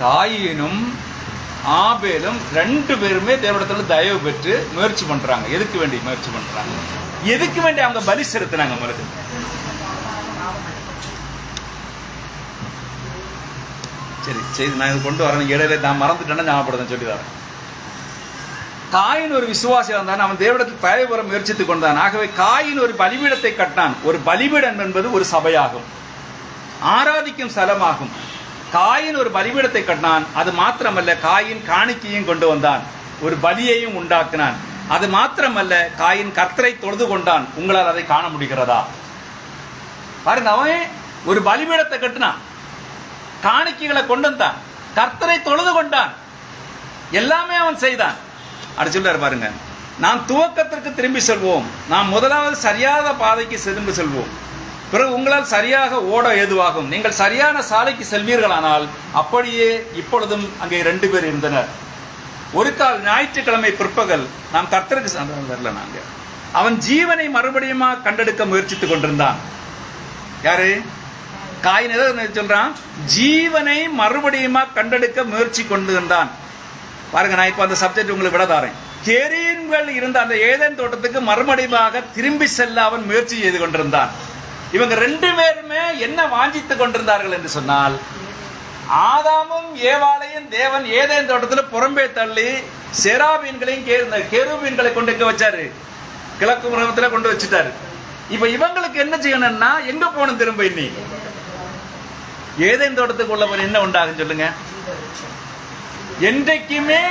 காயினும் ஆபேலும் ரெண்டு பேருமே தேவனிடத்துல தயவு பெற்று முயற்சி பண்றாங்க. எதுக்கு வேண்டி முயற்சி பண்றாங்க? எதுக்கு வேண்டி அவங்க பலி செலுத்தினாங்க? மறுது சரி சரி, நான் இது கொண்டு வரேன். இடையில நான் மறந்துட்டேன்னா ஞாபகப்படுத்த சொல்லி தரேன். காயின் ஒரு விசுவாசியா இருந்தான். அவன் தேவனிடத்தில் தயவு பெற முயற்சித்துக் கொண்டான். ஆகவே காயின் ஒரு பலிபீடத்தை கட்டினான். ஒரு பலிபீடம் என்பது ஒரு சபையாகும், ஆராதிக்கும் ஸ்தலமாகும். காயின் ஒரு பலிபீடத்தை கட்டினான். அது மாத்திரமல்ல, காயின் காணிக்கையும் கொண்டு வந்தான், ஒரு பலியையும் உண்டாக்கினான். அது மாத்திரமல்ல, காயின் கர்த்தரை தொழுது கொண்டான். உங்களால் அதை காண முடிகிறதா? பாருங்க, அவன் ஒரு பலிபீடத்தை கட்டினான், காணிக்கைகளை கொண்டு வந்தான், கர்த்தரை தொழுது கொண்டான், எல்லாமே அவன் செய்தான். அப்படி சொல்றாரு பாருங்க, நாம் துவக்கத்திற்கு திரும்பி செல்வோம். நாம் முதலாவது சரியான பாதைக்கு திரும்பி செல்வோம். பிறகு உங்களால் சரியாக ஓட ஏதுவாகும். நீங்கள் சரியான சாலைக்கு செல்வீர்களானால். அப்படியே இப்பொழுதும் அங்கே 2 பேர் இருந்தனர். ஒரு கால் ஞாயிற்றுக்கிழமை பிற்பகல், நாம் கர்த்தருக்கு வரல, நாங்க அவன் ஜீவனை மறுபடியும் கண்டெடுக்க முயற்சித்துக் கொண்டிருந்தான். யாரு? காயின் எதை சொல்றான்? ஜீவனை மறுபடியும் கண்டெடுக்க முயற்சி கொண்டிருந்தான். பாருங்க, நான் இப்ப அந்த சப்ஜெக்ட் உங்களுக்கு விட தாரேன். கேரியன்கள் இருந்த அந்த ஏதேன் தோட்டத்துக்கு மறுபடியும் திரும்பி செல்ல அவன் முயற்சி செய்து கொண்டிருந்தான். இவங்க 2 பேருமே என்ன வாஞ்சித்துக் கொண்டிருந்தார்கள் என்று சொன்னால், ஆதாமும் ஏவாளையும் தேவன் ஏதேன் தோட்டத்தில் புறம்பே தள்ளி செராபீன்களையும் கேருபீன்களை கொண்டு எங்க வச்சாரு? கிழக்கு முகத்துல கொண்டு வச்சுட்டாரு. இப்ப இவங்களுக்கு என்ன செய்யணும்னா, எங்க போகணும்? திரும்ப இன்னி ஏதேன் தோட்டத்துக்குள்ள போய் என்ன உண்டாகும் சொல்லுங்க? என்றைக்குமே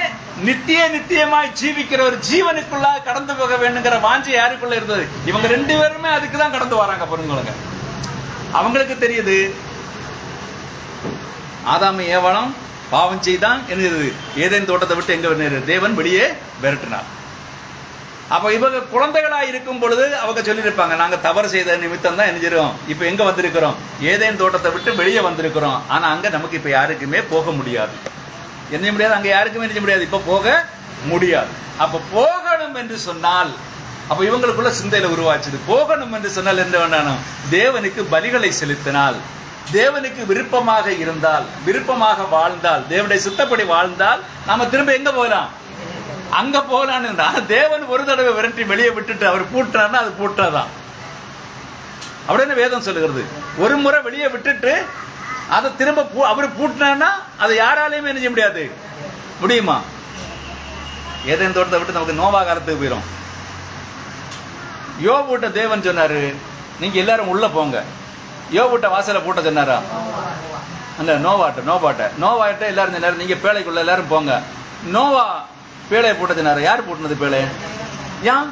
நித்தியமாய் ஜீவிக்கிற ஒரு ஜீவனுக்குள்ள கடந்து போக வேண்டுங்கிற வாஞ்சி யாருக்குள்ள இருந்தது? இவங்க 2 பேருமே அதுக்குதான் கடந்து வராங்க. பொருளுங்க, அவங்களுக்கு தெரியுது ஆதாமு ஏவாளும் பாவம் செய்தான் என்னது, ஏதேன் தோட்டத்தை விட்டு எங்க தேவன் வெளியே விரட்டினார். அப்ப இவங்க குழந்தைகளா இருக்கும் பொழுது அவங்க சொல்லியிருப்பாங்க, நாங்க தவறு செய்த நிமித்தம் தான் என்ன செய்றோம், இப்ப எங்க வந்திருக்கிறோம்? ஏதேன் தோட்டத்தை விட்டு வெளியே வந்திருக்கிறோம். ஆனா அங்க நமக்கு இப்ப யாருக்குமே போக முடியாது. என்ன முடியாது? அங்க யாருக்குமே என்ன முடியாது, இப்ப போக முடியாது. அப்ப போகணும் என்று சொன்னால், அப்ப இவங்களுக்குள்ள சிந்தையில உருவாச்சுது. போகணும் என்று சொன்னால் என்ன வேண்டாம்? தேவனுக்கு பலிகளை செலுத்தினால், தேவனுக்கு விருப்பமாக இருந்தால், விருப்பமாக வாழ்ந்தால், தேவனுடைய சித்தப்படி வாழ்ந்தால், நாம திரும்ப எங்க போகலாம்? அங்க போகலான்னு. தேவன் ஒரு தடவை விரட்டி வெளியே விட்டுட்டு அவர் பூட்டினார்னா அது பூட்டாதான். அப்படின்னு வேதம் சொல்லுகிறது. ஒரு முறை வெளியே விட்டுட்டு அதை திரும்ப அவரு பூட்டினா அதை யாராலையுமே என்ன செய்ய முடியாது. முடியுமா? ஏதேன் தோட்டத்தை விட்டு நமக்கு நோவா காலத்துக்கு போயிடும். யோபுட்ட தேவன் சொன்னாரு, நீங்க எல்லாரும் உள்ள போங்க. யோபுட்ட வாசல பூட்ட சொன்னாரா? அந்த நோவாட்ட எல்லாரும் சொன்னாரு, நீங்க பேழைக்குள்ள எல்லாரும் போங்க. நோவா பேழையை பூட்ட சொன்னாரு. யார் பூட்டினது பேழை? ஏன்?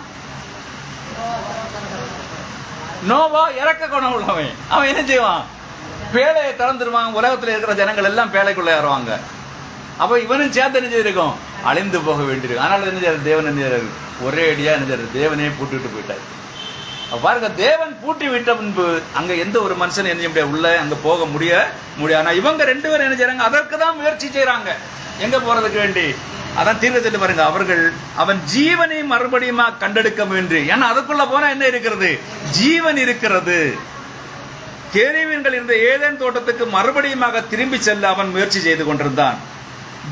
நோவா இறக்க குணம் உள்ளவன். அவன் என்ன செய்வான்? பேழையை திறந்துருவாங்க. உலகத்தில் இருக்கிற ஜனங்கள் எல்லாம் பேழைக்குள்ள ஏறுவாங்க. அப்ப இவனும் சேர்த்து என்ன செய்திருக்கும்? அழிந்து போக வேண்டியிருக்கு. அதனால என்ன செய்யறாரு? தேவன் என்ன செய்யறாரு? ஒரே அடியா என்ன செய்யறாரு? தேவனே பூட்டிட்டு போயிட்டாரு. பாருங்க, தேவன் பூட்டி விட்ட முன்பு அங்க எந்த ஒரு மனுஷன் என்ன செய்ய முடியாது, உள்ள அங்க போக முடியாது. ஆனா இவங்க 2 பேரும் என்ன செய்யறாங்க? அதற்கு தான் முயற்சி செய்யறாங்க. எங்க போறதுக்கு வேண்டி? அதான் தீர்க்கதரிசி பாருங்க, அவர்கள் அவன் ஜீவனை மறுபடியும் கண்டெடுக்க முயன்று. ஏன்னா அதுக்குள்ள போனா என்ன இருக்கிறது? ஜீவன் இருக்கிறது. கேருபீன்கள் இருந்த ஏதேன் தோட்டத்துக்கு மறுபடியும் திரும்பி செல்ல அவன் முயற்சி செய்து கொண்டிருந்தான்.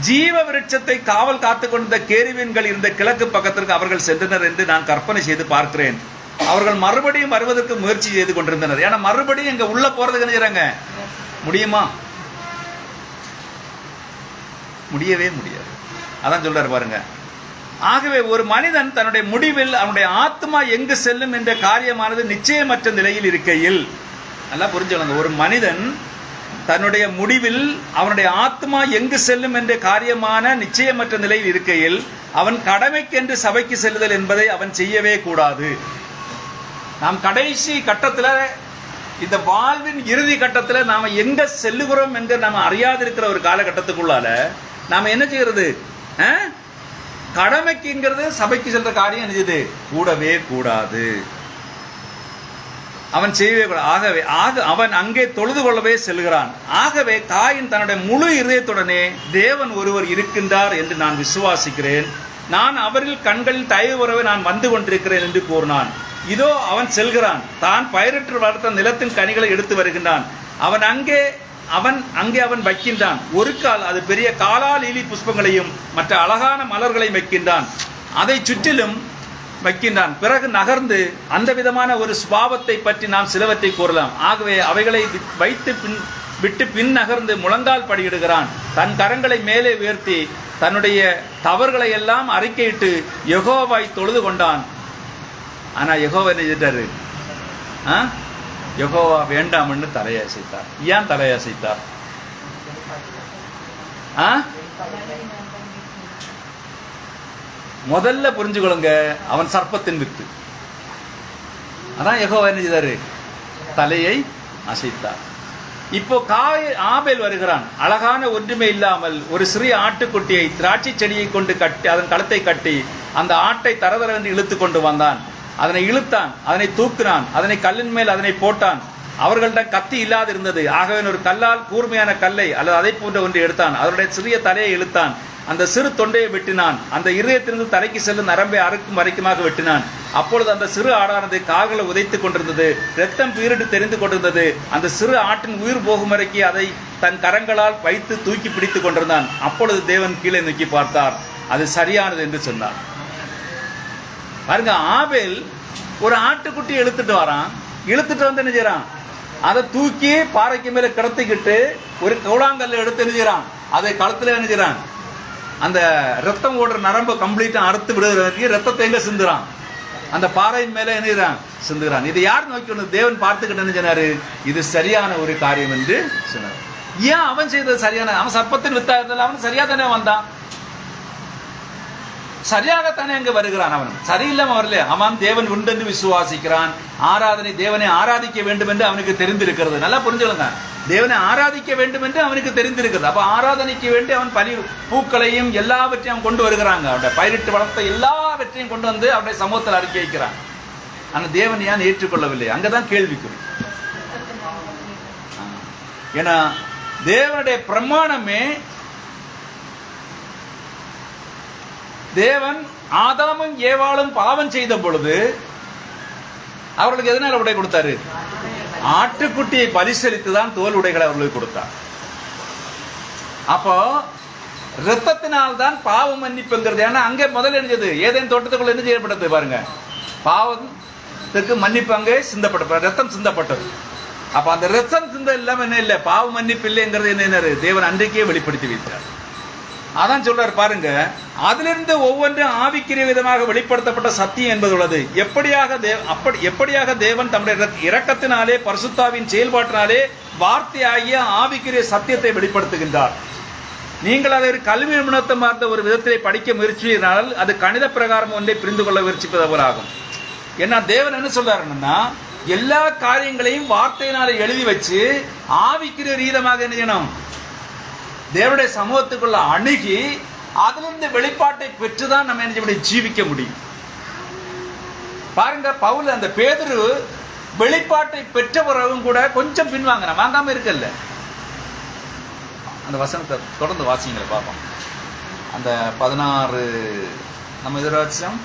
ஜீவ விருட்சத்தை காவல் காத்துக் கொண்டிருந்த கேருபீன்கள் இருந்த கிழக்கு பக்கத்திற்கு அவர்கள் சென்றனர் என்று நான் கற்பனை செய்து பார்க்கிறேன். அவர்கள் மறுபடியும் வருவதற்கு முயற்சி செய்து கொண்டிருந்தனர். ஏன்னா மறுபடியும் இங்க உள்ள போறதுக்கு நினைக்கிறாங்க. முடியுமா? முடியவே முடியாது. அதான் சொல்றாரு பாருங்க. ஆகவே ஒரு மனிதன் தன்னுடைய முடிவில் அவனுடைய ஆத்மா எங்கு செல்லும் என்ற காரியமானது நிச்சயமற்ற நிலையில் இருக்கையில், நல்லா புரிஞ்சுக்கணும், ஒரு மனிதன் தன்னுடைய முடிவில் அவனுடைய ஆத்மா எங்கு செல்லும் என்ற காரியமான நிச்சயமற்ற நிலையில் இருக்கையில் அவன் கடமைக்கென்று சபைக்கு செல்லுதல் என்பதை அவன் செய்யவே கூடாது. நாம் கடைசி கட்டத்தில், இந்த வாழ்வின் இறுதி கட்டத்தில் நாம எங்க செல்லுகிறோம் என்று நாம அறியாதிருக்கிற ஒரு காலகட்டத்துக்குள்ளால நாம என்ன செய்யறது? கடமைக்குங்கிறது சபைக்கு செல்ற காரியம் என்ன கூடவே கூடாது. அவன் செய்யவே கூடாது. ஆகவே அவன் அங்கே தொழுது கொள்ளவே செல்கிறான். ஆகவே காயின் தன்னுடைய முழு இதயத்துடனே தேவன் ஒருவர் இருக்கின்றார் என்று நான் விசுவாசிக்கிறேன், நான் அவரில் கண்களில் தயவு உறவை நான் வந்து கொண்டிருக்கிறேன் என்று கூறினான். இதோ அவன் செல்கிறான், தான் பயிரிட்டு வளர்த்த நிலத்தின் கனிகளை எடுத்து வருகின்றான். அவன் அங்கே அங்கே அவன் வைக்கின்றான். ஒரு கால், அது பெரிய காலால் லீலி புஷ்பங்களையும் மற்ற அழகான மலர்களையும் வைக்கின்றான். அதை சுற்றிலும் வைக்கின்றான். பிறகு நகர்ந்து அந்த விதமான ஒரு சுபாவத்தை பற்றி நாம் சிலவற்றை கூறலாம். ஆகவே அவைகளை வைத்து விட்டு பின் நகர்ந்து முழங்கால் படியிடுகிறான். தன் கரங்களை மேலே உயர்த்தி தன்னுடைய தவறுகளை எல்லாம் அறிக்கையிட்டு யெகோவாவை தொழுது கொண்டான். ஆனா யெகோவா என்ன செஞ்சிட்டாரு? யெகோவா வேண்டாம்னு தலையசைத்தார். ஏன் தலையசைத்தார்? முதல்ல புரிஞ்சுக்கொள்ளுங்க, அவன் சர்ப்பத்தின் வித்து. அதான் யெகோவா என்ன செய்தாரு? தலையை அசைத்தார். இப்போ ஆபேல் வருகிறான். அழகான ஒன்றுமே இல்லாமல் ஒரு சிறிய ஆட்டுக்குட்டியை திராட்சை செடியை கொண்டு கட்டி அதன் கழுத்தை கட்டி அந்த ஆட்டை தரதரென்று இழுத்து கொண்டு வந்தான். அதனை இழுத்தான், அதனை தூக்கினான், அதனை கல்லின் மேல் அதனை போட்டான். அவர்களிடம் கத்தி இல்லாது இருந்தது. ஆகவே ஒரு கல்லால் கூர்மையான கல்லை அல்லது அதை போன்ற ஒன்று எடுத்தான். அதனுடைய சிறிய தலையை இழுத்தான், அந்த சிறு தொண்டையை வெட்டினான், அந்த இருதயத்திலிருந்து தலைக்கு செல்லும் நரம்பை அறுக்கும் வரைக்குமாக வெட்டினான். அப்பொழுது அந்த சிறு ஆடானது கால்களை உதைத்துக் கொண்டிருந்தது, ரத்தம் பீரிட்டு தெரிந்து கொண்டிருந்தது. அந்த சிறு ஆட்டின் உயிர் போகும் வரைக்கும் அதை தன் கரங்களால் வைத்து தூக்கி பிடித்துக் கொண்டிருந்தான். அப்பொழுது தேவன் கீழே நோக்கி பார்த்தார், அது சரியானது என்று சொன்னார். பாருங்க, ஆபேல் ஒரு ஆட்டுக்குட்டியை இழுத்துட்டு வரான். இழுத்துட்டு வந்து என்ன செய்யறான்? அதை தூக்கி பாறைக்கு மேல கிடத்திக்கிட்டு ஒரு கூழாங்கல்ல எடுத்து என்ன செய்யறான்? அதை கழுத்துல என்ன செய்யறான்? அந்த ரத்தம் ஓடுற நரம்பு கம்ப்ளீட்டா அறுத்து விடுறதுக்கு ரத்தத்தை எங்க சிந்துறான்? அந்த பாறையின் மேல என்ன செய்யறான்? சிந்துகிறான். இதை யார் நோக்கி ஒன்று தேவன் பார்த்துக்கிட்டு என்ன சொன்னாரு? இது சரியான ஒரு காரியம் என்று சொன்னார். ஏன் அவன் செய்தது சரியான? அவன் சர்ப்பத்தின் வித்தா இருந்தாலும் அவன் சரியா தானே வந்தான், சரியாகத்தானே அங்க வருகிறான். அவன் சரியில்லாம வரல. அவன் தேவன் உண்டு என்று விசுவாசிக்கிறான். ஆராதனை, தேவனை ஆராதிக்க வேண்டும் என்று அவனுக்கு தெரிந்திருக்கிறது. நல்லா புரிஞ்சுக்கொள்ளுங்க, தேவனை ஆராதிக்க வேண்டும் என்று அவனுக்கு தெரிந்திருக்கிறது. அப்ப ஆராதனைக்கு வேண்டி அவன் பூக்களையும் எல்லாவற்றையும் அவன் கொண்டு வருகிறாங்க. அவருடைய பயிரிட்டு வளர்த்த எல்லாவற்றையும் கொண்டு வந்து அவருடைய சமூகத்தில் அறிக்கை வைக்கிறான். ஆனா தேவன் ஏன் ஏற்றுக்கொள்ளவில்லை? அங்கதான் கேள்விக்குறி. ஏன்னா தேவனுடைய பிரமாணமே, தேவன் ஆதாமும் ஏவாளும் பாவம் செய்த பொழுது அவர்களுக்கு எதனால உடை கொடுத்தாரு? ஆட்டுக்குட்டியை பரிசளித்து தான் தோல் உடைகளை அவர்களுக்கு கொடுத்தார். அப்போ ரத்தத்தினால் தான் பாவ மன்னிப்புங்கிறது. ஏன்னா அங்கே முதல்ல இருந்தது ஏதேன் தோட்டத்துக்குள்ள என்ன செய்யப்பட்டது பாருங்க, பாவத்துக்கு மன்னிப்பு அங்கே சிந்தப்பட்ட ரத்தம் சிந்தப்பட்டது. அப்ப அந்த ரத்தம் சிந்த இல்லாம என்ன இல்லை, பாவ மன்னிப்பு இல்லைங்கிறது என்ன தேவன் அன்றைக்கே வெளிப்படுத்தி வைத்தார். அதான் சொல்றாரு பாருங்க, அதிலிருந்து ஒவ்வொன்றும் ஆவிக்குரிய விதமாக வெளிப்படுத்தப்பட்ட சத்தியம் என்பது உள்ளது. எப்படியாக தேவன் தம்முடைய இரக்கத்தினாலே பரிசுத்தாவின் செயல்பாட்டினாலே வார்த்தையாகிய ஆவிக்குரிய சத்தியத்தை வெளிப்படுத்துகின்றார். நீங்கள் அதை ஒரு கல்வி நிபுணத்தமார்ந்த ஒரு விதத்திலே படிக்க முயற்சியினால் அது கணித பிரகாரம் ஒன்றை புரிந்து கொள்ள முயற்சிப்பதாகும். ஏன்னா தேவன் என்ன சொல்றாருன்னா, எல்லா காரியங்களையும் வார்த்தையினாலே எழுதி வச்சு ஆவிக்குரிய ரீதமாக என்ன செய்யணும், தேவனுடைய சமூகத்துக்குள்ள அணுகி அதிலிருந்து வெளிப்பாட்டை பெற்றுதான் நம்ம என்ன ஜீவிக்க முடியும். பாருங்க, பவுல் அந்த பேதுரு வெளிப்பாட்டை பெற்றவரும் கூட கொஞ்சம் பின்வாங்க, வாங்காம இருக்கல்ல. அந்த வசனத்தை தொடர்ந்து வாசிங்களை பார்ப்போம். அந்த 16 நம்ம எதிர்பார்த்தோம்.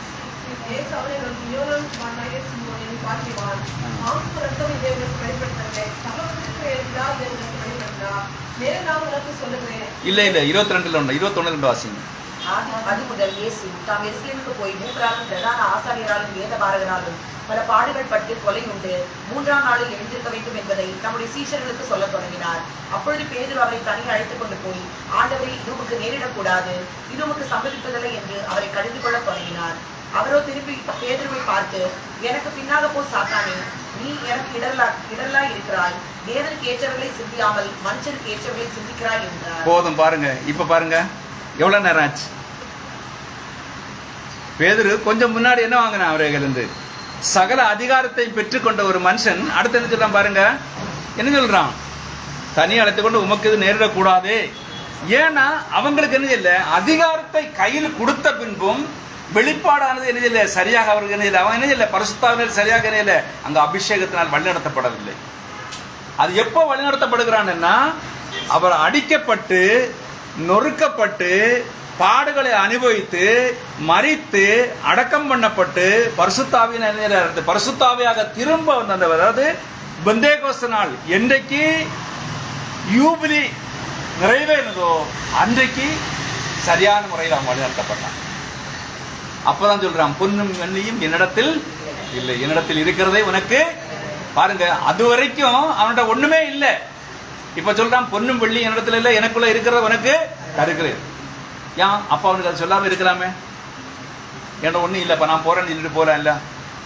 இல்ல 22 உண்டு, 21 வாசிங்க. அது முதல் இயேசு தாம் எருசலேமுக்கு போய் மூப்பராலும் பிரதான ஆசாரியராலும் வேதபாரகராலும் பல பாடுகள் பட்டு கொலை உண்டு 3ஆம் நாளில் எழுந்திருக்க வேண்டும் என்பதை நம்முடைய சீஷர்களுக்கு சொல்ல தொடங்கினார். அப்பொழுது பேதுரு அவரை தனி அழைத்துக் கொண்டு போய், ஆண்டவரை, இது உமக்கு நேரிடக்கூடாது, இது உமக்கு சம்பவிப்பதில்லை என்று அவரை கடிந்து கொள்ள தொடங்கினார். அவரோ திருப்பி பேதுருவை பார்த்து, எனக்கு பின்னாக போ சாத்தானே, நீ எனக்கு இடரலாய் இருக்கிறாய், தேவனுக்கு ஏற்றவர்களை சிந்தியாமல் மனுஷனுக்கு ஏற்றவர்களை சிந்திக்கிறாய் என்றார். போதும் பாருங்க, இப்ப பாருங்க எவ்வளவு நேரம் ஆச்சு. பேதுரு கொஞ்சம் முன்னாடி என்ன வாங்கினா, அவர்களிருந்து சகல அதிகாரத்தை பெற்றுக்கொண்ட ஒரு மனுஷன் அடுத்து என்ன சொல்றான் பாருங்க, என்ன சொல்றான், தனி அழைத்துக் கொண்டு உமக்கு இது நேரிடக்கூடாதே. ஏன்னா அவங்களுக்கு என்ன இல்லை, அதிகாரத்தை கையில் கொடுத்த பின்பும் வெளிப்பாடானது என்ன இல்லை, சரியாக அவருக்கு என்ன இல்லை, அவன் என்ன இல்லை, பரிசுத்தாவினர் சரியாக என்ன இல்லை, அங்க அபிஷேகத்தினால் வழிநடத்தப்படவில்லை. அது எப்போ வழிநடத்தப்படுகிறான்னா, அவர் அடிக்கப்பட்டு நொறுக்கப்பட்டு பாடுகளை அனுபவித்து மரித்து அடக்கம் பண்ணப்பட்டு பரிசுத்தாவியாக திரும்ப வந்தவர். அதாவது பெந்தேகோஸ்து நாள் என்றைக்கு யூபிலி நிறைவேறதோ அன்றைக்கு சரியான முறையில் அவன் வழிநடத்தப்பட்டான். அப்பதான் சொல்றான், பொன்னும் வெள்ளியும் என்னிடத்தில் இல்லை, என்னிடத்தில் இருக்கிறதே உனக்கு. பாருங்க, அது வரைக்கும் அவன்கிட்ட ஒண்ணுமே இல்லை. இப்ப சொல்றான், பொன்னும் வெள்ளி என்னிடத்துல இல்லை, எனக்குள்ள இருக்கிறத உனக்கு தருகிறேன். ஏன் அப்ப அவனுக்கு அது சொல்லாம இருக்கலாமே? என்கிட்ட ஒண்ணும் இல்லப்பா, நான் போறேன்னு சொல்லிட்டு போறேன் இல்ல,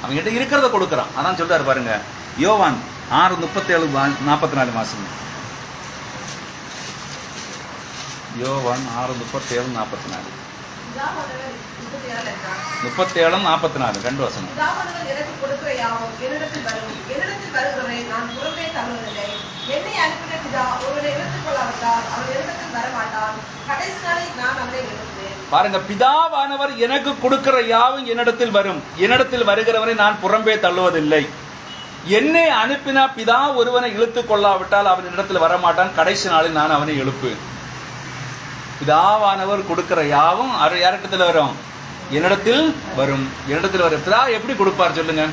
அவன்கிட்ட இருக்கிறத கொடுக்குறான். அதான் சொல்றாரு பாருங்க, யோவான் 6:37-44 யோவான் 6:37-44 37-44 2 வசனம். எனக்கு கொடுக்கிற யாவும் என்னிடத்தில் வரும், என்னிடத்தில் வருகிறவரை நான் புறம்பே தள்ளுவதில்லை. என்னை அனுப்பின பிதா ஒருவரை எடுத்துக் கொள்ளாவிட்டால் அவர் என்னிடத்தில் வரமாட்டான். கடைசி நாளில் நான் அவரை எழுப்புவேன். பாருங்க, பிதாவானவர் எனக்கு கொடுக்கிற யாவும் என்னிடத்தில் வரும், என்னிடத்தில் வருகிறவரை நான் புறம்பே தள்ளுவதில்லை. என்னை அனுப்பினா பிதா ஒருவனை இழுத்துக் கொள்ளாவிட்டால் அவன் இடத்தில் வரமாட்டான். கடைசி நாளில் நான் அவனை எழுப்புவேன். பிதாவானவர் கொடுக்கிற யாவும் யாரிடத்தில் வரும்? என்னிடத்தில் வரும், என்னிடத்தில் வரும். பிதா எப்படி கொடுப்பார் சொல்லுங்க?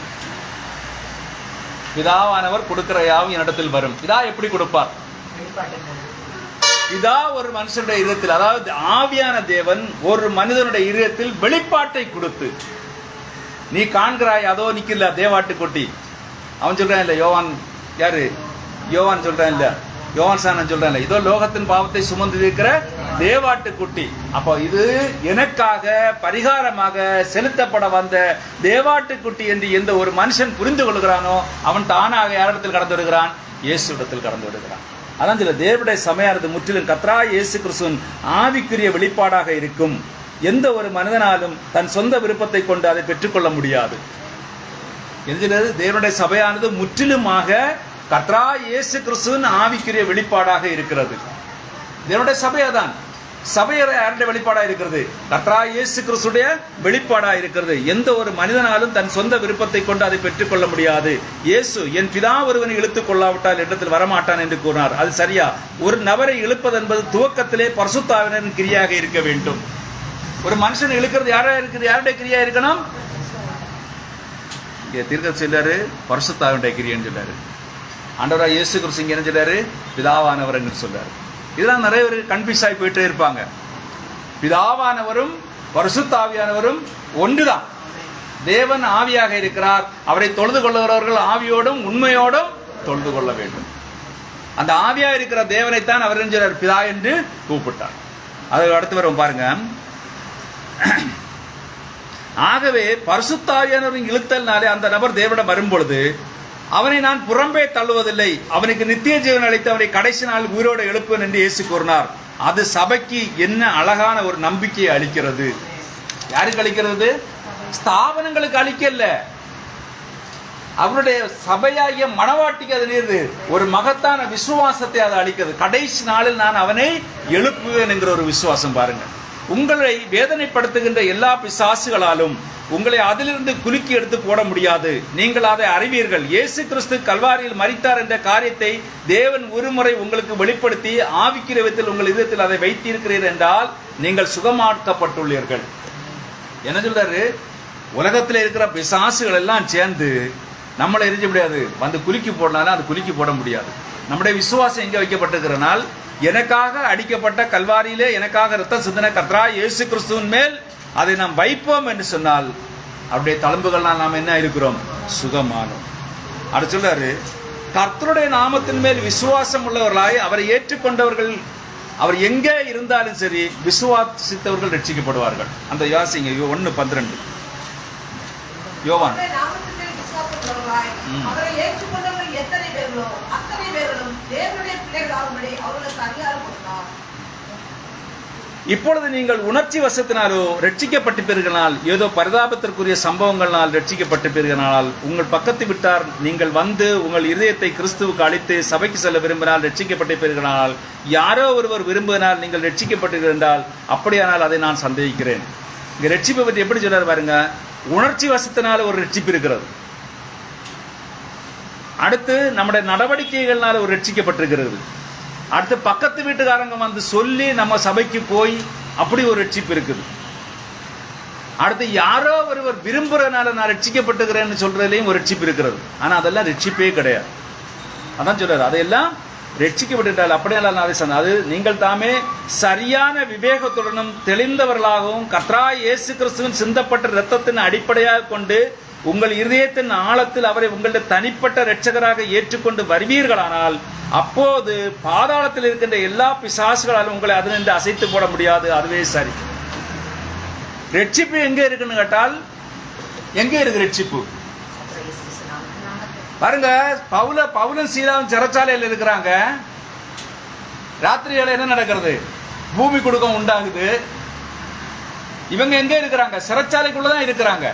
பிதாவானவர் கொடுக்கிற யாவும் என்னிடத்தில் வரும். பிதா எப்படி கொடுப்பார்? பிதா ஒரு மனுஷனுடைய இதயத்தில், அதாவது ஆவியான தேவன் ஒரு மனிதனுடைய இதயத்தில் வெளிப்பாட்டை கொடுத்து, நீ காண்கிறாய் அதோ நிக்கல தேவாட்டு கொட்டி. அவன் சொல்றான் இல்ல, யோவான் யாரு? யோவான் சொல்றான் இல்ல, யோவான் சாணன் சொல்றான் இல்ல, இதோ லோகத்தின் பாவத்தை சுமந்து இருக்கிற தேவாட்டு குட்டி. அப்போ இது எனக்காக பரிகாரமாக செலுத்தப்பட வந்த தேவாட்டு குட்டி என்று எந்த ஒரு மனுஷன் புரிந்து கொள்கிறானோ அவன் தானாக யாரிடத்தில் கடந்து வருகிறான்? இயேசு இடத்தில் கடந்து வருகிறான். அதான் சில தேவனுடைய சபையானது முற்றிலும் கர்த்தராகிய இயேசு கிறிஸ்துவின் ஆவிக்குரிய வெளிப்பாடாக இருக்கும். எந்த ஒரு மனிதனாலும் தன் சொந்த விருப்பத்தை கொண்டு அதை பெற்றுக்கொள்ள முடியாது. எதில் தேவனுடைய சபையானது முற்றிலுமாக கர்த்தராகிய இயேசு கிறிஸ்துவின் ஆவிக்குரிய வெளிப்பாடாக இருக்கிறது. தேவனுடைய சபையாதான். சபை யாருடைய வெளிப்பாடாக இருக்கிறது? கர்த்தராகிய இயேசு கிறிஸ்துடைய வெளிப்பாடாக இருக்கிறது. எந்த ஒரு மனிதனாலும் தன் சொந்த விருப்பத்தை கொண்டு அதை பெற்றுக்கொள்ள முடியாது. இயேசு என் பிதா ஒருவனை இழுத்துக் கொள்ளாவிட்டால் இடத்தில் வரமாட்டான் என்று கூறினார். அது சரியா? ஒரு நபரை இழுப்பது என்பது துவக்கத்திலே பரிசுத்த ஆவியானவரின் கிரியாக இருக்க வேண்டும். ஒரு மனுஷன் இழுக்கிறது யாரா இருக்குது? யாருடைய கிரியா இருக்கணும்? தீர்க்க சொல்லாரு, பரிசுத்த ஆவியானவருடைய கிரியன்னு சொல்லாரு. ஆண்டவராகிய இயேசு கிறிஸ்து இங்க என்ன சொல்றாரு? பிதாவானவர் என்று சொல்றாரு. இதெல்லாம் நிறைய பேர் கன்ஃபியூஸ் ஆகி போயிட்டே இருப்பாங்க. பிதாவானவரும் பரிசுத்த ஆவியானவரும் ஒன்றுதான். தேவன் ஆவியாக இருக்கிறார். அவரை தொழுது கொள்ளுகிறவர்கள் ஆவியோடும் உண்மையோடும் தொழுது கொள்ள வேண்டும். அந்த ஆவியாக இருக்கிற தேவனைத்தான் அவர் சொல்றார் பிதா என்று கூப்பிட்டார். அது அடுத்து வரும் பாருங்க. ஆகவே பரிசுத்த ஆவியானவரின் இழுத்தல்னாலே அந்த நபர் தேவனிடம் வரும்பொழுது அவனை நான் புறம்பே தள்ளுவதில்லை, அவனுக்கு நித்திய ஜீவன் அளித்து அவனை கடைசி நாள் உயிரோடு எழுப்புவேன் என்று இயேசு கூறினார். அது சபைக்கு என்ன அழகான ஒரு நம்பிக்கையை அளிக்கிறது. யாருக்கு அளிக்கிறது? ஸ்தாபனங்களுக்கு அளிக்கல, அவருடைய சபையாகிய மனவாட்டிக்கு அது நீர் ஒரு மகத்தான விசுவாசத்தை அது அளிக்கிறது. கடைசி நாளில் நான் அவனை எழுப்புவேன் என்கிற ஒரு விசுவாசம். பாருங்க, உங்களை வேதனைப்படுத்துகின்ற எல்லா பிசாசுகளாலும் உங்களை அதிலிருந்து குலுக்கி எடுத்து போட முடியாது. நீங்கள் அதை அறிவீர்கள். இயேசு கிறிஸ்து கல்வாரியில் மரித்தார் என்ற காரியத்தை தேவன் ஒருமுறை உங்களுக்கு வெளிப்படுத்தி ஆவிக்கிற விதத்தில் உங்கள் இதயத்தில் அதை வைத்திருக்கிறீர்கள் என்றால் நீங்கள் சுகமாக்கப்பட்டுள்ளீர்கள். என்ன சொல்றாரு? உலகத்தில் இருக்கிற பிசாசுகள் எல்லாம் சேர்ந்து நம்மளை எரிஞ்ச முடியாது, வந்து குலுக்கி போடனாலும் அது குலுக்கி போட முடியாது. நம்முடைய விசுவாசம் எங்கே வைக்கப்பட்டிருக்கிறனால், எனக்காக அடிக்கப்பட்ட கல்வாரியிலே எனக்காக இரத்த சிந்தனை கர்த்தராகிய இயேசு கிறிஸ்துவின் மேல் அதை நாம் வைப்போம் என்று சொன்னால் அவருடைய தழும்புகள்னால் நாம் என்ன இருக்கிறோம்? சுகமானோம். அது சொல்றாரு, கர்த்தருடைய நாமத்தின் மேல் விசுவாசம் உள்ளவர்களாய் அவரை ஏற்றுக்கொண்டவர்கள் அவர் எங்கே இருந்தாலும் சரி விசுவாசித்தவர்கள் ரட்சிக்கப்படுவார்கள். அந்த யோசிங்க 1:12 யோவான். இப்பொழுது நீங்கள் உணர்ச்சி வசத்தினாலோ ரட்சிக்கப்பட்டிருப்பீர்களால், ஏதோ பரிதாபத்திற்குரிய சம்பவங்களால் ரட்சிக்கப்பட்டிருப்பீர்களால், உங்கள் பக்கத்து விட்டார் நீங்கள் வந்து உங்கள் இதயத்தை கிறிஸ்துவுக்கு அளித்து சபைக்கு செல்ல விரும்பினால் ரட்சிக்கப்பட்டிருப்பீர்களால், யாரோ ஒருவர் விரும்பினால் நீங்கள் ரட்சிக்கப்பட்டீர்கள் என்றால் அப்படியானால் அதை நான் சந்தேகிக்கிறேன். இங்க ரட்சிப்பை பற்றி எப்படி சொல்றாரு பாருங்க. உணர்ச்சி வசத்தினால ஒரு ரட்சிப்பு இருக்கிறது. அடுத்து நம்முடைய நடவடிக்கைகள்னால ஒரு ரட்சிக்கப்பட்டிருக்கிறது. அடுத்து பக்கத்து வீட்டுக்காரங்க வந்து சொல்லி நம்ம சபைக்கு போய் அப்படி ஒரு ரட்சிப்பு இருக்குது. அடுத்து யாரோ ஒருவர் விரும்புறதுனால நான் ரட்சிக்கப்பட்டுக்கிறேன்னு சொல்றதுலையும் ஒரு ரட்சிப்பு இருக்கிறது. ஆனா அதெல்லாம் ரட்சிப்பே கிடையாது. அதான் சொல்றாரு, அதையெல்லாம் ரட்சிக்கப்பட்டால் அப்படியெல்லாம் அது நீங்கள் தாமே சரியான விவேகத்துடனும் தெளிந்தவர்களாகவும் கர்த்தராகிய இயேசு கிறிஸ்துவின் சிந்தப்பட்ட இரத்தத்தின் அடிப்படையாக கொண்டு உங்கள் இருதயத்தின் ஆழத்தில் அவரை உங்களுடைய தனிப்பட்ட இரட்சகராக ஏற்றுக்கொண்டு வருவீர்களானால் அப்போது பாதாளத்தில் இருக்கின்ற எல்லா பிசாசுகளாலும் உங்களை அதிலிருந்து அசைத்து போட முடியாது. அதுவே சரி. ரட்சிப்பு எங்க இருக்குன்னு கேட்டால் எங்க இருக்கு ரட்சிப்பு? பாருங்க, பவுலும் சீலாவும் சிறைச்சாலையில் இருக்கிறாங்க. ராத்திரியில என்ன நடக்கிறது? பூமி குடுக்கம் உண்டாகுது. இவங்க எங்க இருக்கிறாங்க? சிறைச்சாலைக்குள்ளதான் இருக்கிறாங்க.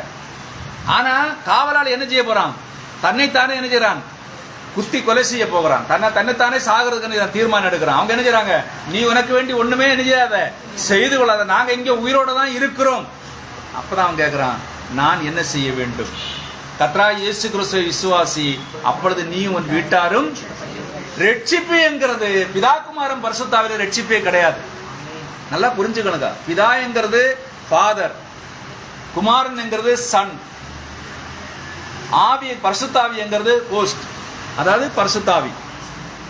ஆனா காவலாளி என்ன செய்ய போறான்? தன்னைத்தானே என்ன செய்யறான்? குத்தி கொலை செய்ய போகிறான். தன்னைத்தானே சாகிறதுக்கு தீர்மானம் எடுக்கிறான். அவங்க என்ன செய்யறாங்க? நீ உனக்கு வேண்டி ஒண்ணுமே என்ன செய்யாத, செய்து கொள்ளாத, நாங்க இங்க உயிரோட தான் இருக்கிறோம். அப்பதான் அவன் கேட்கிறான், நான் என்ன செய்ய வேண்டும்? கர்த்தராகிய இயேசு கிறிஸ்துவை விசுவாசி, அப்பொழுது நீ உன் வீட்டாரும். ரட்சிப்பு என்கிறது பிதாகுமாரன் பரிசுத்தாவில ரட்சிப்பே கிடையாது. நல்லா புரிஞ்சுக்கணுங்க. பிதா என்கிறது ஃபாதர், குமாரன் என்கிறது சன், ஆவி பரிசுத்தாவி என்கிறது போஸ்ட், அதாவது பரிசுத்தாவி.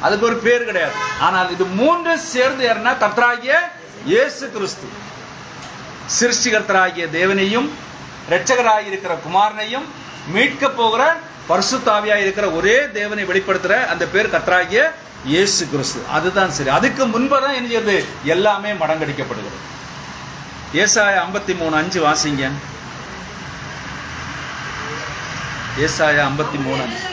அதுக்கு ஒரு பேர் கிடையாது. ஆனால் இது மூன்று சேர்ந்து யாருன்னா கர்த்தராகிய இயேசு கிறிஸ்து, சிருஷ்டிகர்த்தராகிய தேவனையும் இரட்சகராக இருக்கிற குமாரனையும் மீட்க போகிற பரிசுத்தாவியாக இருக்கிற ஒரே தேவனை வெளிப்படுத்துற அந்த பேர் கர்த்தராகிய இயேசு கிறிஸ்து. அதுதான் சரி. அதுக்கு முன்பதான் என்ன செய்யுது? எல்லாமே மடங்கடிக்கப்படுகிறது. ஏசாயா 53:5 வாசிங்க. ஏசாயா 53:5.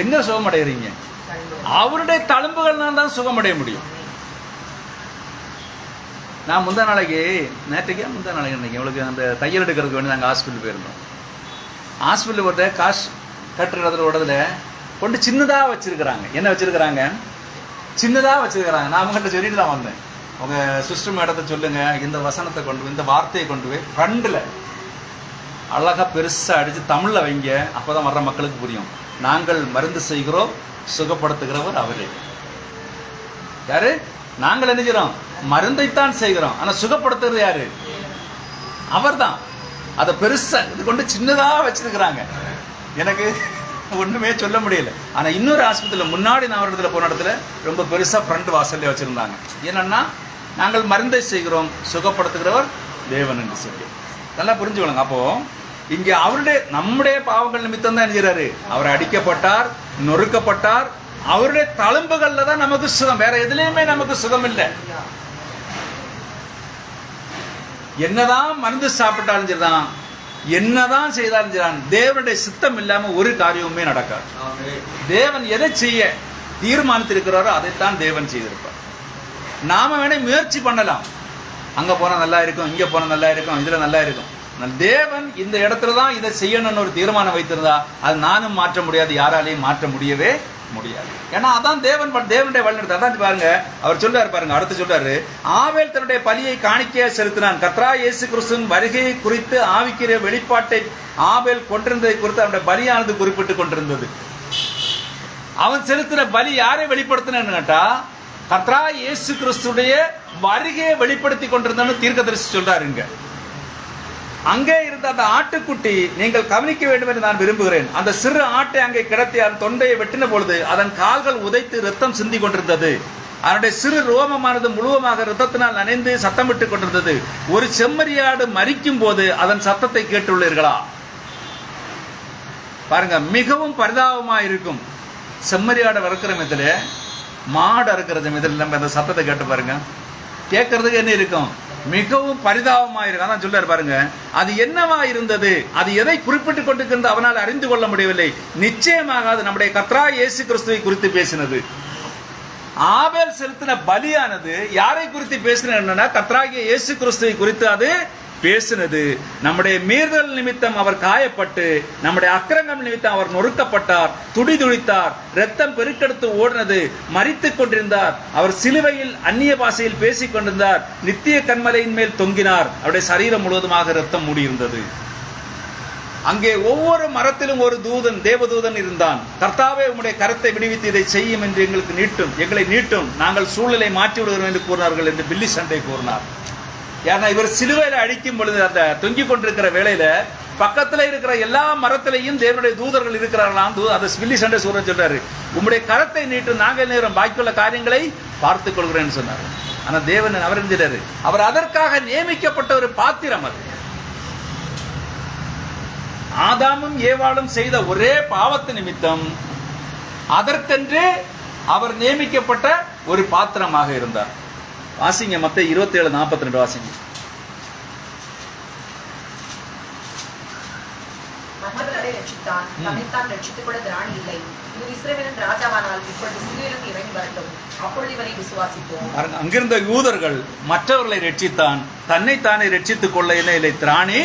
எங்க சுகமடைகிறீங்க? அவருடைய தழும்புகள் தான் சுகமடைய முடியும். நான் முந்தா நாளைக்கு உங்களுக்கு அந்த தையல் எடுக்கிறதுக்கு வேண்டி நாங்கள் ஹாஸ்பிட்டல் போயிருந்தோம். ஹாஸ்பிட்டல் போட்ட காசு கட்டுற இடத்துல விடத்துல கொண்டு சின்னதாக வச்சிருக்கிறாங்க. என்ன வச்சிருக்கிறாங்க? சின்னதாக வச்சிருக்கிறாங்க. நான் அவங்ககிட்ட சொல்லிட்டு தான் வந்தேன், உங்க சிஸ்டம் இடத்த சொல்லுங்க, இந்த வசனத்தை கொண்டு போய், இந்த வார்த்தையை கொண்டு போய் ஃப்ரண்டில் அழகா பெருசா அடிச்சு தமிழ்ல வைங்க. அப்பதான் வர்ற மக்களுக்கு புரியும். நாங்கள் மருந்து செய்கிறோம், சுகப்படுத்துகிறவர் அவரே. யாரு? நாங்கள் என்ன செய்யறோம்? மருந்தைத்தான் செய்கிறோம், ஆனா சுகப்படுத்துறது யாரு? அவர்தான். அதை பெருசா இது கொண்டு சின்னதா வச்சிருக்கிறாங்க. எனக்கு ஒண்ணுமே சொல்ல முடியல. ஆனா இன்னொரு ஆஸ்பத்திரியில முன்னாடி நான் ஒரு இடத்துல போன இடத்துல ரொம்ப பெருசா ஃப்ரண்ட் வாசல்ல வச்சிருந்தாங்க. என்னன்னா, நாங்கள் மருந்தை செய்கிறோம், சுகப்படுத்துகிறவர் தேவன் என்று சொல்லி. நல்லா புரிஞ்சுக்கணுங்க. அப்போ இங்க அவருடைய நம்முடைய பாவங்கள் நிமித்தம் தான் என்கிறாரு. அவர் அடிக்கப்பட்டார், நொறுக்கப்பட்டார், அவருடைய தழும்புகள்ல தான் நமக்கு சுகம். வேற எதுலயுமே நமக்கு சுகம் இல்லை. என்னதான் மருந்து சாப்பிட்டாலும் சரிதான், என்னதான் செய்தாலும் சரிதான், தேவனுடைய சித்தம் இல்லாம ஒரு காரியமுமே நடக்காது. தேவன் எதை செய்ய தீர்மானித்திருக்கிறாரோ அதைத்தான் தேவன் செய்திருப்பார். நாம வேணா முயற்சி பண்ணலாம், அங்க போனா நல்லா இருக்கும், இங்க போனா நல்லா இருக்கும், இதுல நல்லா இருக்கும். தேவன் இந்த இடத்துலதான் இதை செய்யணும்னு ஒரு தீர்மானம் வைத்திருந்தா அது நானும் மாற்ற முடியாது, யாராலையும் மாற்ற முடியவே முடியாது. ஏன்னா அதான் தேவனுடைய வழிநடத்த. அதான் பாருங்க, அவர் சொல்றாரு பாருங்க, அடுத்து சொல்றாரு, ஆபேல் தன்னுடைய பலியை காணிக்கையா செலுத்தினான். கர்த்தராகிய இயேசு கிறிஸ்துவின் வருகையை குறித்து ஆவிக்கிற வெளிப்பாட்டை ஆபேல் கொண்டிருந்ததை குறித்து அவனுடைய பலியானது குறிப்பிட்டுக் கொண்டிருந்தது. அவன் செலுத்தின பலி யாரை வெளிப்படுத்தினு கேட்டா, கர்த்தராகிய இயேசு கிறிஸ்துடைய வருகையை வெளிப்படுத்தி கொண்டிருந்தான்னு தீர்க்கதரிசி சொல்றாருங்க. அங்கே இருந்த அந்த ஆட்டுக்குட்டி நீங்கள் கவனிக்க வேண்டும் என்று நான் விரும்புகிறேன். அந்த சிறு ஆட்டை அங்கே கிடத்தி அதன் தொண்டையை வெட்டின பொழுது அதன் கால்கள் உதைத்து ரத்தம் சிந்தி கொண்டிருந்தது. அதனுடைய சிறு ரோமமானது முழுவதுமாக ரத்தத்தினால் நனைந்து சத்தமிட்டுக் கொண்டிருந்தது. ஒரு செம்மறியாடு மரிக்கும் போது அதன் சத்தத்தை கேட்டுள்ளீர்களா? பாருங்க, மிகவும் பரிதாபமா இருக்கும். செம்மறியாடு வறுக்கிற மிதில, மாடு அறுக்கிற மிதில நம்ம அந்த சத்தத்தை கேட்டு பாருங்க. கேட்கறதுக்கு என்ன இருக்கும்? மிகவும் பரிதாபமா இருக்கும். அதான் சொல்றாரு பாருங்க, அது என்னவா இருந்தது, அது எதை குறிப்பிட்டுக் கொண்டிருக்கிறது அவனால் அறிந்து கொள்ள முடியவில்லை. நிச்சயமாக அது நம்முடைய கர்த்தராகிய இயேசு கிறிஸ்துவை குறித்து பேசினது. ஆபேல் செலுத்தின பலியானது யாரை குறித்து பேசினா, கர்த்தராகிய இயேசு கிறிஸ்துவை குறித்து அது பேசினது. நம்முடைய மீறுதல் நிமித்தம் அவர் காயப்பட்டு, நம்முடைய அக்கிரமம் நிமித்தம் அவர் நொறுக்கப்பட்டார், துடிதுடித்தார், ரத்தம் பெருக்கெடுத்து ஓடினது, மரித்துக் கொண்டிருந்தார். அவர் சிலுவையில் அந்நிய பாஷையில் பேசிக் கொண்டிருந்தார், நித்திய கண்மலையின் மேல் தொங்கினார், அவருடைய சரீரம் முழுவதுமாக ரத்தம் மூடியிருந்தது. அங்கே ஒவ்வொரு மரத்திலும் ஒரு தூதன், தேவதூதன் இருந்தான். கர்த்தாவே, உம்முடைய கரத்தை விடுவித்து இதை செய்யும் என்று எங்களை நீட்டும், நாங்கள் சூழ்நிலை மாற்றி விடுகிறோம் என்று கூறினார்கள் என்று பில்லி சண்டை கூறினார். ஏன்னா இவர் சிலுவையில அடிக்கும் பொழுது அந்த தொங்கிக் கொண்டிருக்கிற வேளையில பக்கத்துல இருக்கிற எல்லா மரத்திலையும் தேவனுடைய தூதர்கள் இருக்கிறார்களாம். அதை வில்லி சண்டை சூரன் சொல்றாரு, உம்முடைய கரத்தை நீட்டு நாங்கள் நேரம் பாக்கியுள்ள காரியங்களை பார்த்துக் கொள்கிறேன்னு சொன்னார். ஆனா தேவன் அவர் என்கிறாரு, அவர் அதற்காக நியமிக்கப்பட்ட ஒரு பாத்திரம். அது ஆதாமும் ஏவாளும் செய்த ஒரே பாவத்து நிமித்தம் அதற்கென்று அவர் நியமிக்கப்பட்ட ஒரு பாத்திரமாக இருந்தார். வாசிங்க மத்தேயு 27:42 வாசிங்க. மற்றவர்களை ரட்சித்தான், தன்னைத்தான் ரட்சித்துக் கொள்ள திராணி இல்லை. இவர் இஸ்ரவேலின் ராஜாவானால் இப்பொழுது சிலுவையிலிருந்து இறங்கி வரட்டும், அப்பொழுது இவரை விசுவாசிப்போம். அங்கிருந்த யூதர்கள் மற்றவர்களை ரட்சித்தான், தன்னைத்தானே ரட்சித்துக் கொள்ள இல்லை, திராணி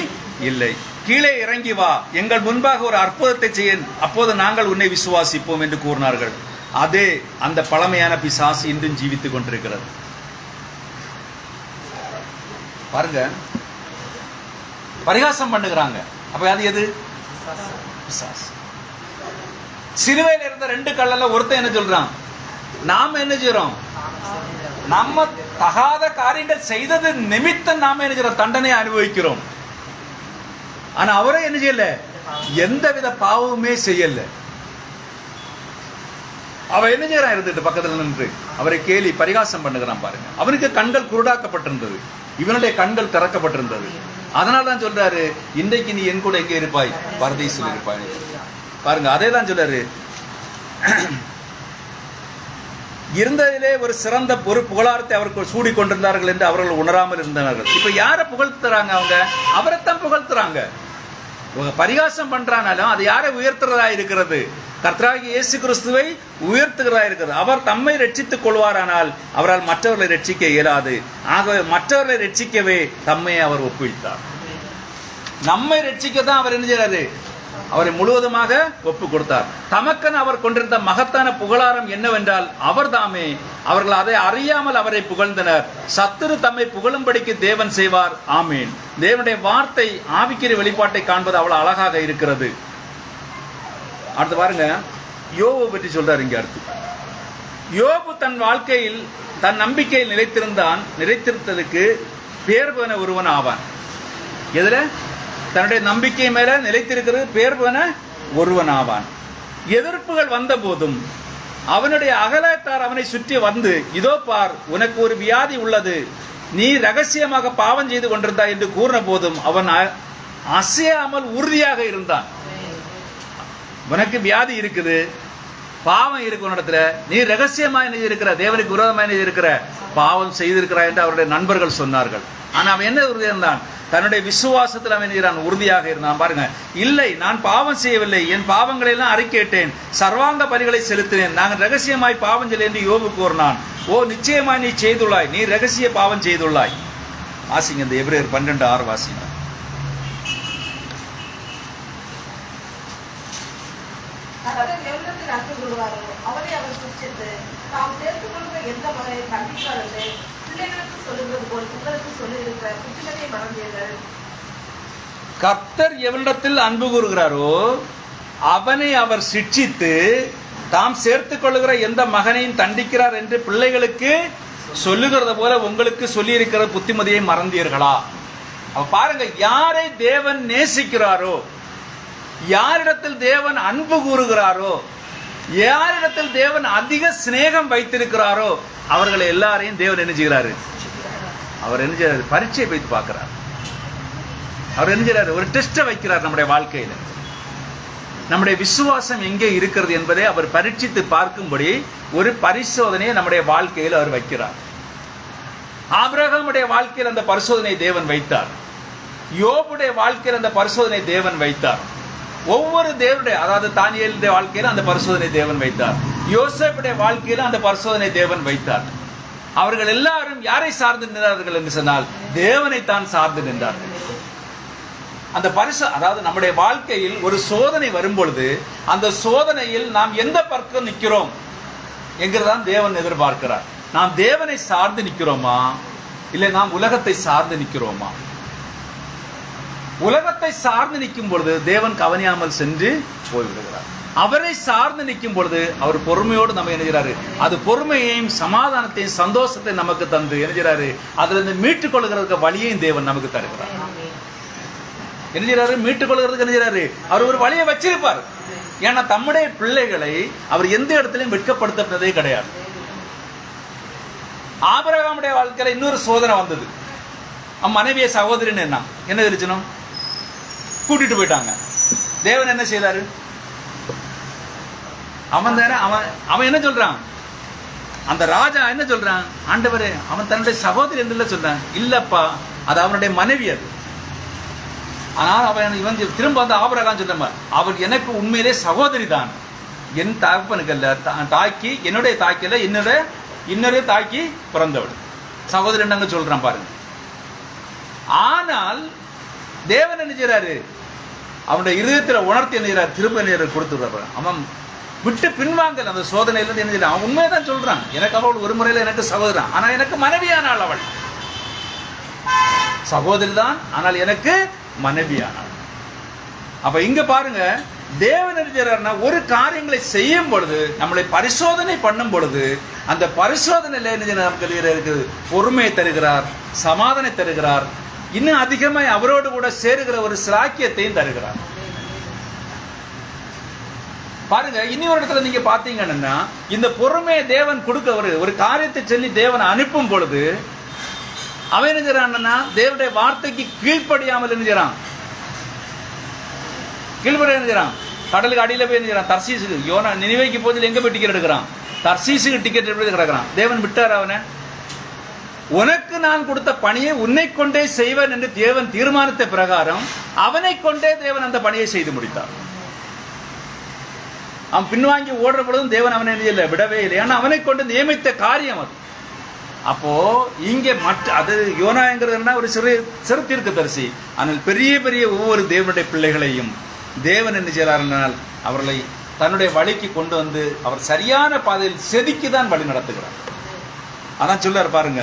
இல்லை. கீழே இறங்கி வா, எங்கள் முன்பாக ஒரு அற்புதத்தை செய்ய, அப்போது நாங்கள் உன்னை விசுவாசிப்போம் என்று கூறினார்கள். அதே அந்த பழமையான பிசாசு இன்றும் ஜீவித்துக் கொண்டிருக்கிறது. பாருங்க, பரிகாசம் பண்ணுகிறாங்க. அப்ப அது எது? பிசாசு. சிலுவையில் இருந்த 2 கல்லல ஒருத்தன் என்ன சொல்றான்? நாம என்ன செய்யறோம்? நம்ம தகாத காரியங்கள் செய்தது நிமித்தம் நாம என்ன செய்யறோம்? தண்டனையை அனுபவிக்கிறோம். ஆனா அவரே என்ன செய்யல? எந்தவித பாவமுமே செய்யல. அவ என்ன செய்யறான்? இருந்துட்டு பக்கத்துல நின்று அவரை கேலி பரிகாசம் பண்ணுகிறான். பாருங்க, அவனுக்கு கண்கள் குருடாக்கப்பட்டிருந்தது, இவனுடைய கண்கள் திறக்கப்பட்டிருந்தது. அதனால்தான் சொல்றாரு, இன்றைக்கு நீ என் கூட எங்க இருப்பாய்? பரதீசில் இருப்பாய். பாருங்க, அதே தான் சொல்றாரு, இருந்ததிலே ஒரு சிறந்த ஒரு புகழாரத்தை அவர்கள் சூடி கொண்டிருந்தார்கள் என்று அவர்கள் உணராமல் இருந்தார்கள். இப்ப யார புகழ்த்துறாங்க? அவங்க அவரைத்தான் புகழ்த்துறாங்க. பரிகாசம் பண்றானாலும் அது யாரை உயர்த்துறதா இருக்கிறது? கர்த்தராகிய இயேசு கிறிஸ்துவை உயர்த்துகிறதா இருக்கிறது. அவர் தம்மை ரட்சித்துக் கொள்வாரானால் அவரால் மற்றவர்களை ரட்சிக்க இயலாது. ஆகவே மற்றவர்களை ரட்சிக்கவே தம்மை அவர் ஒப்புவித்தார். நம்மை ரட்சிக்க தான் அவர் என்ன செய்றாரு? அவரை முழுவதுமாக ஒப்பு கொடுத்தார். தமக்கன் அவர் கொண்டிருந்த மகத்தான புகழாரம் என்னவென்றால் அவர் தாமே. அவர்கள் அதை அறியாமல் அவரை புகழ்ந்தனர். சத்துரு தம்மை புகழும்படிக்கு தேவன் செய்வார். ஆமீன். தேவனுடைய வார்த்தை ஆவிக்குரிய வெளிப்பாட்டை காண்பது அவ்வளவு அழகாக இருக்கிறது. அடுத்து பாருங்க, யோபு பற்றி சொல்றாரு இங்க. அடுத்து, யோபு தன் வாழ்க்கையில் தன் நம்பிக்கையில் நிலைத்திருந்ததுக்கு பேர் போன ஒருவன் ஆவான். எதுல? தன்னுடைய நம்பிக்கை மேல நிலைத்திருக்கிறது பேர் போன ஒருவன் ஆவான். எதிர்ப்புகள் வந்த போதும் அவனுடைய அகலத்தார் அவனை சுற்றி வந்து, இதோ பார், உனக்கு ஒரு வியாதி உள்ளது, நீ ரகசியமாக பாவம் செய்து கொண்டிருந்தாய் என்று கூறின போதும் அவன் அசையாமல் உறுதியாக இருந்தான். உனக்கு வியாதி இருக்குது, பாவம் இருக்கு உன்னிடத்துல, நீ ரகசியமா என்ன இருக்கிற, தேவனுக்கு விரோதமா என்ன இருக்கிற, பாவம் செய்திருக்கிறாய் என்று அவருடைய நண்பர்கள் சொன்னார்கள். ஆனா அவன் என்ன உறுதியாக இருந்தான்? தன்னுடைய விசுவாசத்தில் அவன் உறுதியாக இருந்தான். பாருங்க, இல்லை, நான் பாவம் செய்யவில்லை, என் பாவங்களை எல்லாம் அறிக்கையிட்டேன், சர்வாங்க பலிகளை செலுத்தினேன், நாங்கள் ரகசியமாய் பாவம் செய்ய என்று யோபு கூறினான். ஓ, நிச்சயமாய் நீ செய்துள்ளாய், நீ ரகசிய பாவம் செய்துள்ளாய். வாசிங்க, இந்த எபிரேயர் 12:6 வாசிங்க. அவனை அவர் சிருஷ்டித்து தாம் சேர்த்துக் கொள்கிற எந்த மகனை கண்டிப்பார் என்று பிள்ளைகளுக்கு சொல்லுகிறது போல் உங்களுக்கு சொல்லியிருக்கிற புத்திமதியை மறந்தீர்கள். கர்த்தர் எவனிடத்தில் அன்பு கூறுகிறாரோ அவனை அவர் சிட்சித்து தாம் சேர்த்துக் கொள்ளுகிற எந்த மகனையும் தண்டிக்கிறார் என்று பிள்ளைகளுக்கு சொல்லுகிறத போல உங்களுக்கு சொல்லி இருக்கிற புத்திமதியை மறந்தீர்களா? அப்ப பாருங்க, யாரை தேவன் நேசிக்கிறாரோ, யாரிடத்தில் தேவன் அன்பு கூறுகிறாரோ, யாரிடத்தில் தேவன் அதிக சிநேகம் வைத்திருக்கிறாரோ அவர்களை எல்லாரையும் தேவன் என்ன செய்கிறாரு? அவர் என்ன செய்யறாரு? பரீட்சை வைத்து பார்க்கிறார். அவர் என்ன செய்யறாரு? ஒரு டெஸ்ட் வைக்கிறார். நம்முடைய வாழ்க்கையில நம்முடைய விசுவாசம் எங்கே இருக்கிறது என்பதை அவர் பரீட்சித்து பார்க்கும்படி ஒரு பரிசோதனையை நம்முடைய வாழ்க்கையில் அவர் வைக்கிறார். ஆபிரகாமுடைய வாழ்க்கையில் அந்த பரிசோதனை தேவன் வைத்தார். யோபுடைய வாழ்க்கையில் அந்த பரிசோதனை தேவன் வைத்தார். ஒவ்வொரு தேவனுடைய, அதாவது தானியேலுடைய வாழ்க்கையில அந்த பரிசோதனை தேவன் வைத்தார். யோசேப்புடைய வாழ்க்கையில அந்த பரிசோதனை தேவன் வைத்தார். அவர்கள் எல்லாரும் யாரை சார்ந்து நின்றார்கள் என்று சொன்னால் தேவனை தான் சார்ந்து நின்றார்கள். அந்த அதாவது நம்முடைய வாழ்க்கையில் ஒரு சோதனை வரும் பொழுது அந்த சோதனையில் நாம் எந்த பக்கம் நிற்கிறோம் என்கிறதான் தேவன் எதிர்பார்க்கிறார். நாம் தேவனை சார்ந்து நிற்கிறோமா, இல்லை நாம் உலகத்தை சார்ந்து நிற்கிறோமா? உலகத்தை சார்ந்து நிற்கும் பொழுது தேவன் கவனியாமல் சென்று போய்விடுகிறார். அவரை சார்ந்து நிற்கும் பொழுது அவர் பொறுமையோடு நம்ம என்ன அது பொறுமையையும் சமாதானத்தையும் சந்தோஷத்தையும் நமக்கு தந்து என்ன அதுல இருந்து மீட்டுக் கொள்கிறதுக்கு வழியையும் தேவன் நமக்கு தருகிறார். என்ன மீட்டுக் கொள்கிறதுக்கு என்ன அவர் ஒரு வழியை வச்சிருப்பார். ஏன்னா தம்முடைய பிள்ளைகளை அவர் எந்த இடத்திலையும் வெட்கப்படுத்தப்பட்டதே கிடையாது. ஆபிரகாமுடைய வாழ்க்கையில இன்னொரு சோதனை வந்தது. மனைவிய சகோதரின்னு என்ன தெரிச்சனும் கூட்டிட்டு போயிட்டாங்க. தேவன் என்ன செய்தாரு? அவன் தானே அவன் என்ன சொல்றான்? அந்த ராஜா என்ன சொல்றான்? ஆண்டவரே, அவன் தன்னுடைய சகோதரி என்று சொல்றான். இல்லப்பா, அது அவனுடைய மனைவி. அது ஆனால் அவன் இவன் திரும்ப வந்து ஆபிரகாம் சொல்ற, அவள் எனக்கு உண்மையிலே சகோதரி தான். என் தகப்பனுக்கு அல்ல, தாக்கி என்னுடைய தாக்கில இன்னொரு தாக்கி பிறந்தவள் சகோதரி என்னங்க சொல்றான் பாருங்க. ஆனால் தேவன் என்ன செய்யறாரு? அவனுடைய இருதயத்துல உணர்த்தி என்ன செய்யறாரு? திரும்ப என்ன கொடுத்துடுறாரு. அவன் விட்டு பின்வாங்கல் அந்த சோதனையில இருந்து என்ன செய்யறான்? அவன் உண்மையதான் சொல்றான். எனக்கு அவள் ஒரு முறையில எனக்கு சகோதரன், ஆனா எனக்கு மனைவியானாள். அவள் சகோதரி தான், ஆனால் எனக்கு மனைவியானாள். அப்ப இங்க பாருங்க, தேவன் என்ன செய்யறாருன்னா ஒரு காரியங்களை செய்யும் பொழுது, நம்மளை பரிசோதனை பண்ணும் பொழுது, அந்த பரிசோதனையில என்ன நமக்கு இருக்குது? பொறுமையை தருகிறார், சமாதானை தருகிறார், இன்னும் அதிகமாய் அவரோடு கூட சேருகிற ஒரு சிலாக்கியத்தையும் தருகிறார். பாருங்க, இனி ஒரு இடத்துல நீங்க பாத்தீங்கன்னா, இந்த பொறுமையை தேவன் கொடுக்க ஒரு காரியத்தை சொல்லி தேவன் அனுப்பும் பொழுது அவன் என்ன செய்யறான்னா, தேவனுடைய வார்த்தைக்கு கீழ்ப்படியாமல் என்ன செய்யறான்? கீழ்ப்படியா என்ன செய்யறான்? கடலுக்கு அடியில போய் என்ன செய்யறான்? தர்சீசுக்கு, யோனா நினிவேக்கு போதில் எங்க போய் டிக்கெட் எடுக்கிறான்? தர்சீசுக்கு டிக்கெட் எடுத்து கிடக்கிறான். தேவன் விட்டார் அவனை. உனக்கு நான் கொடுத்த பணியை உன்னை கொண்டே செய்வன் என்று தேவன் தீர்மானித்த பிரகாரம் அவனை கொண்டே தேவன் அந்த பணியை செய்து முடித்தார். அவன் பின்வாங்கி ஓடுற பொழுதும் தேவன் அவனை இல்லை, விடவே இல்லை. ஏன்னா அவனை கொண்டு நியமித்த காரியம் அது. அப்போ இங்கே அது யோனாங்கிறது ஒரு சிறு தீர்க்கதரிசி. ஆனால் பெரிய பெரிய ஒவ்வொரு தேவனுடைய பிள்ளைகளையும் தேவன் என்ன செய்கிறார்? அவர்களை தன்னுடைய வழிக்கு கொண்டு வந்து அவர் சரியான பாதையில் செதுக்கிதான் வழி நடத்துகிறார். அதான் சொல்லார் பாருங்க.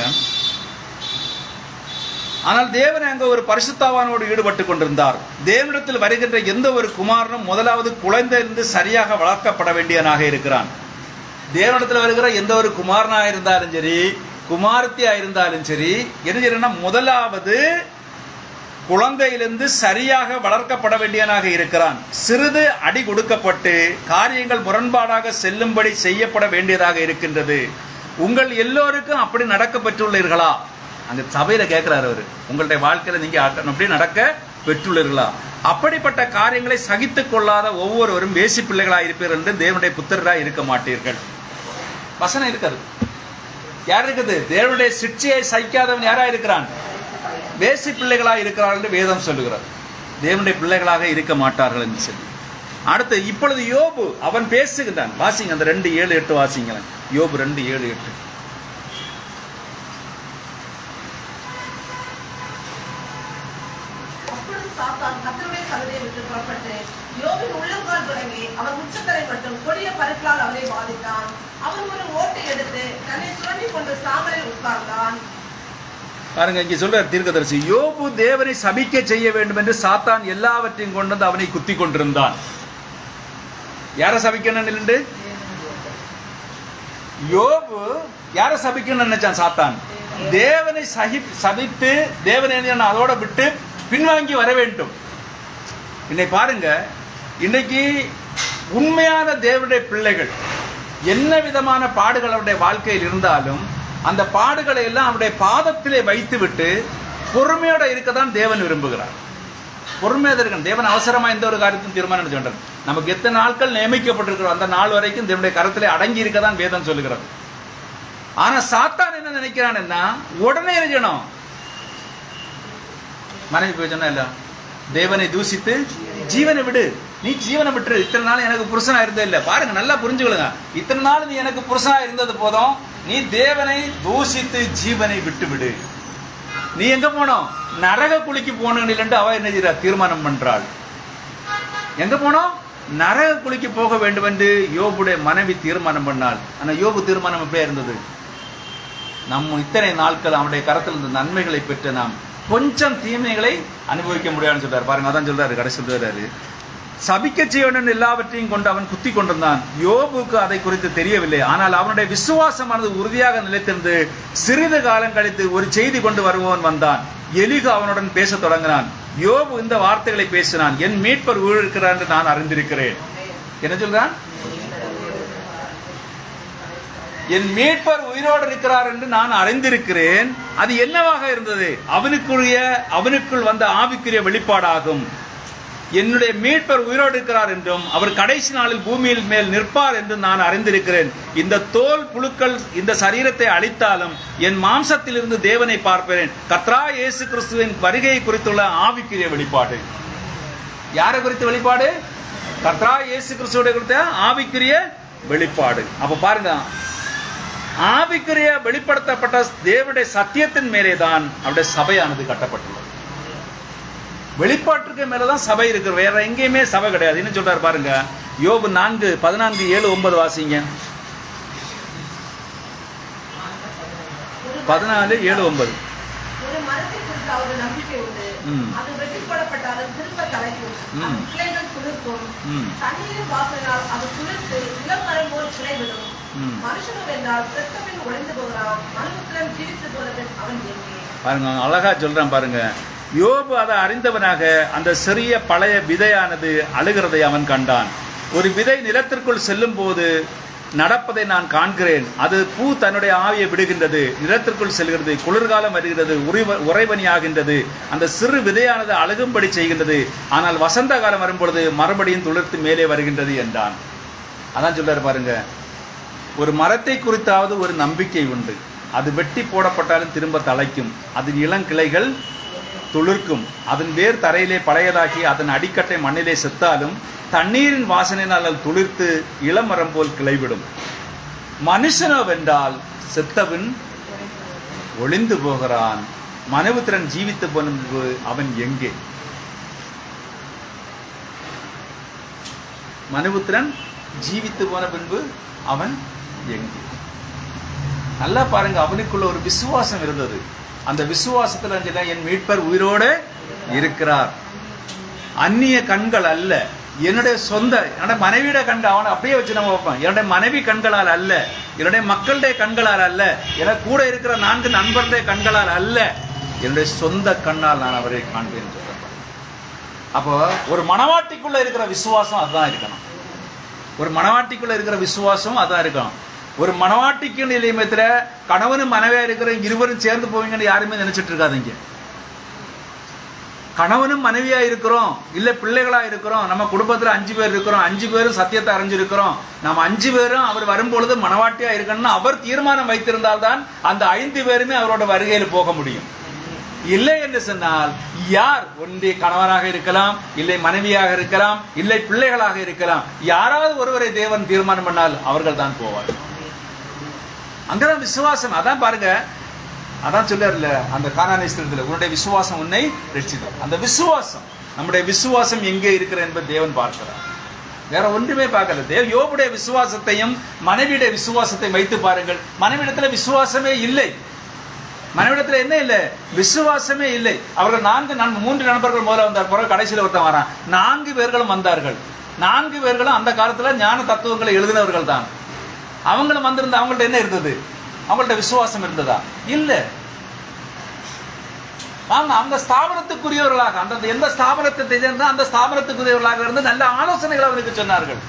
ஆனால் தேவன் அங்க ஒரு பரிசுத்தாவானோடு ஈடுபட்டு கொண்டிருந்தார். தேவனிடத்தில் வருகின்ற எந்த ஒரு குமாரனும் முதலாவது குழந்தையிலிருந்து சரியாக வளர்க்கப்பட வேண்டியவனாக இருக்கிறான். தேவனிடத்தில் வருகிற எந்த ஒரு குமாரனாக இருந்தாலும் சரி, குமாரத்தியா இருந்தாலும் சரி, என்ன செய்யறா? முதலாவது குழந்தையிலிருந்து சரியாக வளர்க்கப்பட வேண்டியவனாக இருக்கிறான். சிறிது அடி கொடுக்கப்பட்டு காரியங்கள் முரண்பாடாக செல்லும்படி செய்யப்பட வேண்டியதாக இருக்கின்றது. உங்கள் எல்லோருக்கும் அப்படி நடக்க பெற்றுள்ளீர்களா? அந்த சபையில கேட்கிறார் அவரு, உங்களுடைய வாழ்க்கையில நீங்க அப்படி நடக்க பெற்றுள்ளீர்களா? அப்படிப்பட்ட காரியங்களை சகித்துக் கொள்ளாத ஒவ்வொருவரும் வேசி பிள்ளைகளாக இருப்பீர்கள் என்று தேவனுடைய புத்திரராக இருக்க மாட்டீர்கள். வசனம் இருக்காது. யார் இருக்குது? தேவனுடைய சிட்சையை சகிக்காதவன் யாரா இருக்கிறான்? வேசி பிள்ளைகளாக இருக்கிறார்கள் என்று வேதம் சொல்லுகிறார். தேவனுடைய பிள்ளைகளாக இருக்க மாட்டார்கள் என்று சொல்லி. அடுத்து இப்பொழுது யோபு அவன் பேசுகின்றான். வாசிங்க அந்த 2:7-8 வாசிங்களேன். யோபு 2:7-8. கர்த்தருடைய சன்னதியை விட்டு புறப்பட்டு யோபின் உள்ளங்கால் தொடங்கி அவன் உச்சத்தலை மட்டும் கொடிய பருக்களால் அவனை பாதித்தான். அவன் ஒரு ஓட்டை எடுத்து தன்னை சுரண்டி கொண்டு சாமலில் உட்கார்ந்தான். பாருங்க, இங்க சொல்ற தீர்க்கதரிசி யோபு தேவனை சபிக்க செய்ய வேண்டும் என்று சாத்தான் எல்லாவற்றையும் கொண்டு வந்து அவனை குத்தி கொண்டிருந்தான். யார சபிக்கணும் என்று? யோபு யார சபிக்கணும்னு நினைச்சான்? சாத்தான். தேவனை சபித்து தேவனை அதோட விட்டு பின்வாங்கி வர வேண்டும். இன்னைக்கு பாருங்க, இன்னைக்கு உண்மையான தேவனுடைய பிள்ளைகள் என்ன விதமான பாடுகள் அவருடைய வாழ்க்கையில் இருந்தாலும் அந்த பாடுகளை எல்லாம் அவருடைய பாதத்திலே வைத்து விட்டு பொறுமையோட இருக்கதான் தேவன் விரும்புகிறார். பொறுமையாக இருக்கணும். தேவன் அவசரமா எந்த ஒரு காரியத்தையும் தீர்மானம் சொல்றார். நமக்கு எத்தனை நாட்கள் நியமிக்கப்பட்டிருக்கிறோம் அந்த நாள் வரைக்கும் தேவனுடைய கரத்திலே அடங்கி இருக்கதான் வேதம் சொல்லுகிறது. ஆனா சாத்தான் என்ன நினைக்கிறான்னா, உடனே இருக்கணும். மனைவி போய் சொன்னா இல்ல, தேவனை தூசித்து ஜீவனை விடு, நீ ஜீவனை விட்டு. இத்தனை நாள் எனக்கு புருஷனா இருந்தது இல்ல. பாருங்க, நல்லா புரிஞ்சுக்கொள்ளுங்க. இத்தனை நாள் நீ எனக்கு புருஷனா இருந்தது போதும், நீ தேவனை தூசித்து ஜீவனை விட்டு விடு. நீ எங்க போனோம்? நரக குழிக்கு போனேன் அவ என்ன செய்யறா? தீர்மானம் பண்றாள். எங்க போனோம்? நரக குழிக்கு போக வேண்டும் என்று யோபுடைய மனைவி தீர்மானம் பண்ணாள். ஆனா யோபு தீர்மானம் எப்படியா இருந்தது? நம்ம இத்தனை நாட்கள் அவனுடைய கரத்தில் இருந்த நன்மைகளை பெற்று நாம் கொஞ்சம் தீமைகளை அனுபவிக்க முடியாதுன்னு சொல்றாரு. பாருங்க, அதான் சொல்றாரு, கடைசி சொல்றாரு, சபிக்க செய்யணும் எல்லாவற்றையும் கொண்டு அவன் குத்தி கொண்டிருந்தான். யோபுக்கு அதை குறித்து தெரியவில்லை. ஆனால் அவனுடைய விசுவாசமானது உறுதியாக நிலைத்திருந்து சிறிது காலம் கழித்து ஒரு செய்தி கொண்டு வருபவன் வந்தான். எலிகு அவனுடன் பேசத் தொடங்கினான். யோபு இந்த வார்த்தைகளை பேசினான், என் மீட்பர் உயிர் இருக்கிறார் என்று நான் அறிந்திருக்கிறேன். என்ன சொல்றான்? என் மீட்பர் உயிரோடு இருக்கிறார் என்று நான் அறிந்திருக்கிறேன். அது என்னவாக இருந்தது? அவனுக்குள் வந்த ஆவிக்குரிய வெளிப்பாடாகும். என்னுடைய மீட்பர் உயிரோடு இருக்கிறார் என்றும் அவர் கடைசி நாளில் பூமியில் மேல் நிற்பார் என்று நான் அறிந்திருக்கிறேன். இந்த தோல் புழுக்கள் இந்த சரீரத்தை அழித்தாலும் என் மாம்சத்திலிருந்து தேவனை பார்ப்பேன். கர்த்தராகிய இயேசு கிறிஸ்துவின் வருகையை குறித்துள்ள ஆவிக்குரிய வெளிப்பாடு. யாரை குறித்த வெளிப்பாடு? கர்த்தராகிய இயேசு கிறிஸ்துவை குறித்த ஆவிக்குரிய வெளிப்பாடு. அப்ப பாருங்க, ஆவிக்குரிய வெளிப்படுத்தப்பட்ட தேவனுடைய சத்தியத்தின் மேலேதான் அவருடைய சபையானது கட்டப்பட்டுள்ளது. வெளிப்பாட்டுக்கு மேலதான் சபை இருக்கு, வேற எங்கேயுமே சபை கிடையாது. என்ன சொல்றாரு பாருங்க, யோபு 4:14-7-9 வாசிங்க. 14:7-9. ஒரு மரத்தை குறித்தாவது நம்பிக்கை உண்டு. அது வெட்டி போடப்பட்டாலும் திரும்ப தலைக்கும். அது கிளைகள் துளிர்க்கும். தண்ணீரின் வாசனால் அது துளிர்த்து இளமரம் போல் கிளைவிடும். மனுஷனும் என்றால் செத்தபின் ஒளிந்து போகிறான். மனுஷன் ஜீவித்து போனவன் அவன் எங்கே? பாருங்க, அழகா சொல்றான் பாருங்க. யோபு அதை அறிந்தவனாக அந்த சிறிய பழைய விதையானது அழுகிறதை அவன் கண்டான். ஒரு விதை நிலத்திற்குள் செல்லும் போது நடப்பதை நான் காண்கிறேன். அது பூ தன்னுடைய ஆவியை விடுகின்றது, நிலத்திற்குள் செல்கிறது, குளிர்காலம் வருகிறது, உறைபனியாகின்றது. அந்த சிறு விதையானது அழுகும்படி செய்கின்றது. ஆனால் வசந்த காலம் வரும்பொழுது மறுபடியும் துளிர்த்து மேலே வருகின்றது என்றான். அதான் சொல்றாரு பாருங்க, ஒரு மரத்தை குறித்தாவது ஒரு நம்பிக்கை உண்டு. அது வெட்டி போடப்பட்டாலும் திரும்ப தழைக்கும். அதன் இளங்கிளைகள் துளிர்க்கும். அதன் வேர் தரையிலே பழையதாகி அதன் அடிக்கட்டை மண்ணிலே செத்தாலும் தண்ணீரின் வாசனையினால் அது துளிர்த்து இளமரம் போல் கிளைவிடும். மனுஷனோ வென்றால் செத்தவன் ஒளிந்து போகிறான். மனுபுத்திரன் ஜீவித்து போன அவன் எங்கே? மனுபுத்திரன் ஜீவித்து போன பின்பு அவன் எங்கே? நல்லா பாருங்க, அவனுக்குள்ள ஒரு விசுவாசம் இருந்தது. அந்த விசுவாசத்துல என் மீட்பர் உயிரோடு இருக்கிறார். அந்நிய கண்கள் அல்ல, என்னுடைய சொந்த, என்னுடைய மனைவியோட கண்கள். அவனை அப்படியே வச்சு நம்ம வைப்போம். என்னுடைய மனைவி கண்களால் அல்ல, என்னுடைய மக்களுடைய கண்களால் அல்ல, எனக்கு கூட இருக்கிற 4 நண்பர்களுடைய கண்களால் அல்ல, என்னுடைய சொந்த கண்ணால் நான் அவரை காண்பேன் சொல்றேன். அப்போ ஒரு மனவாட்டிக்குள்ள இருக்கிற விசுவாசம் அதுதான் இருக்கணும். ஒரு மனவாட்டிக்குள்ள இருக்கிற விசுவாசம் அதான் இருக்கணும். ஒரு மனவாட்டிக்கு நிலையத்துல கணவனும் மனைவியா இருக்கிற இருவரும் சேர்ந்து போவீங்கன்னு யாருமே நினைச்சிட்டு இருக்காதீங்க. கணவனும் மனைவியா இருக்கிறோம், இல்ல பிள்ளைகளா இருக்கிறோம், நம்ம குடும்பத்துல 5 பேர் இருக்கிறோம், 5 பேரும் சத்தியத்தை அறிஞ்சிருக்கிறோம், நம்ம 5 பேரும் அவர் வரும்பொழுது மனவாட்டியா இருக்கணும்னு அவர் தீர்மானம் வைத்திருந்தால்தான் அந்த 5 பேருமே அவரோட வருகையில் போக முடியும். இல்லை என்று சொன்னால் யார் ஒன்றே கணவனாக இருக்கலாம், இல்லை மனைவியாக இருக்கலாம், இல்லை பிள்ளைகளாக இருக்கலாம், யாராவது ஒருவரை தேவன் தீர்மானம் பண்ணால் அவர்கள் தான் போவார். அங்கதான் விசுவாசம். அதான் பாருங்க, அதான் சொல்ல அந்த கானானிஸ்தலத்தில் உன்னுடைய விசுவாசம் உன்னை ரட்சித்தது. அந்த விசுவாசம், நம்முடைய விசுவாசம் எங்கே இருக்கிற என்பது தேவன் பார்க்கிறார். வேற ஒன்றுமே பார்க்கல. யோபுடைய விசுவாசத்தையும் மனைவியுடைய விசுவாசத்தை வைத்து பாருங்கள். மனைவிடத்துல விசுவாசமே இல்லை. மனைவிடத்துல என்ன இல்லை? விசுவாசமே இல்லை. அவர்கள் 3 நண்பர்கள் முதல்ல வந்தார், பிறகு கடைசியில் ஒருத்தன் வரான். 4 பேர்களும் வந்தார்கள். 4 பேர்களும் அந்த காலத்துல ஞான தத்துவங்களை எழுதினவர்கள் தான். அவங்களும் வந்திருந்த அவங்கள்ட்ட என்ன இருந்தது? அவங்கள்ட்ட விசுவாசம் இருந்ததா? இல்ல. அந்த ஸ்தாபனத்துக்குரியவர்களாக, அந்த எந்த ஸ்தாபனத்தை அந்த ஸ்தாபனத்துக்குரியவர்களாக இருந்து நல்ல ஆலோசனைகள் அவருக்கு சொன்னார்கள்.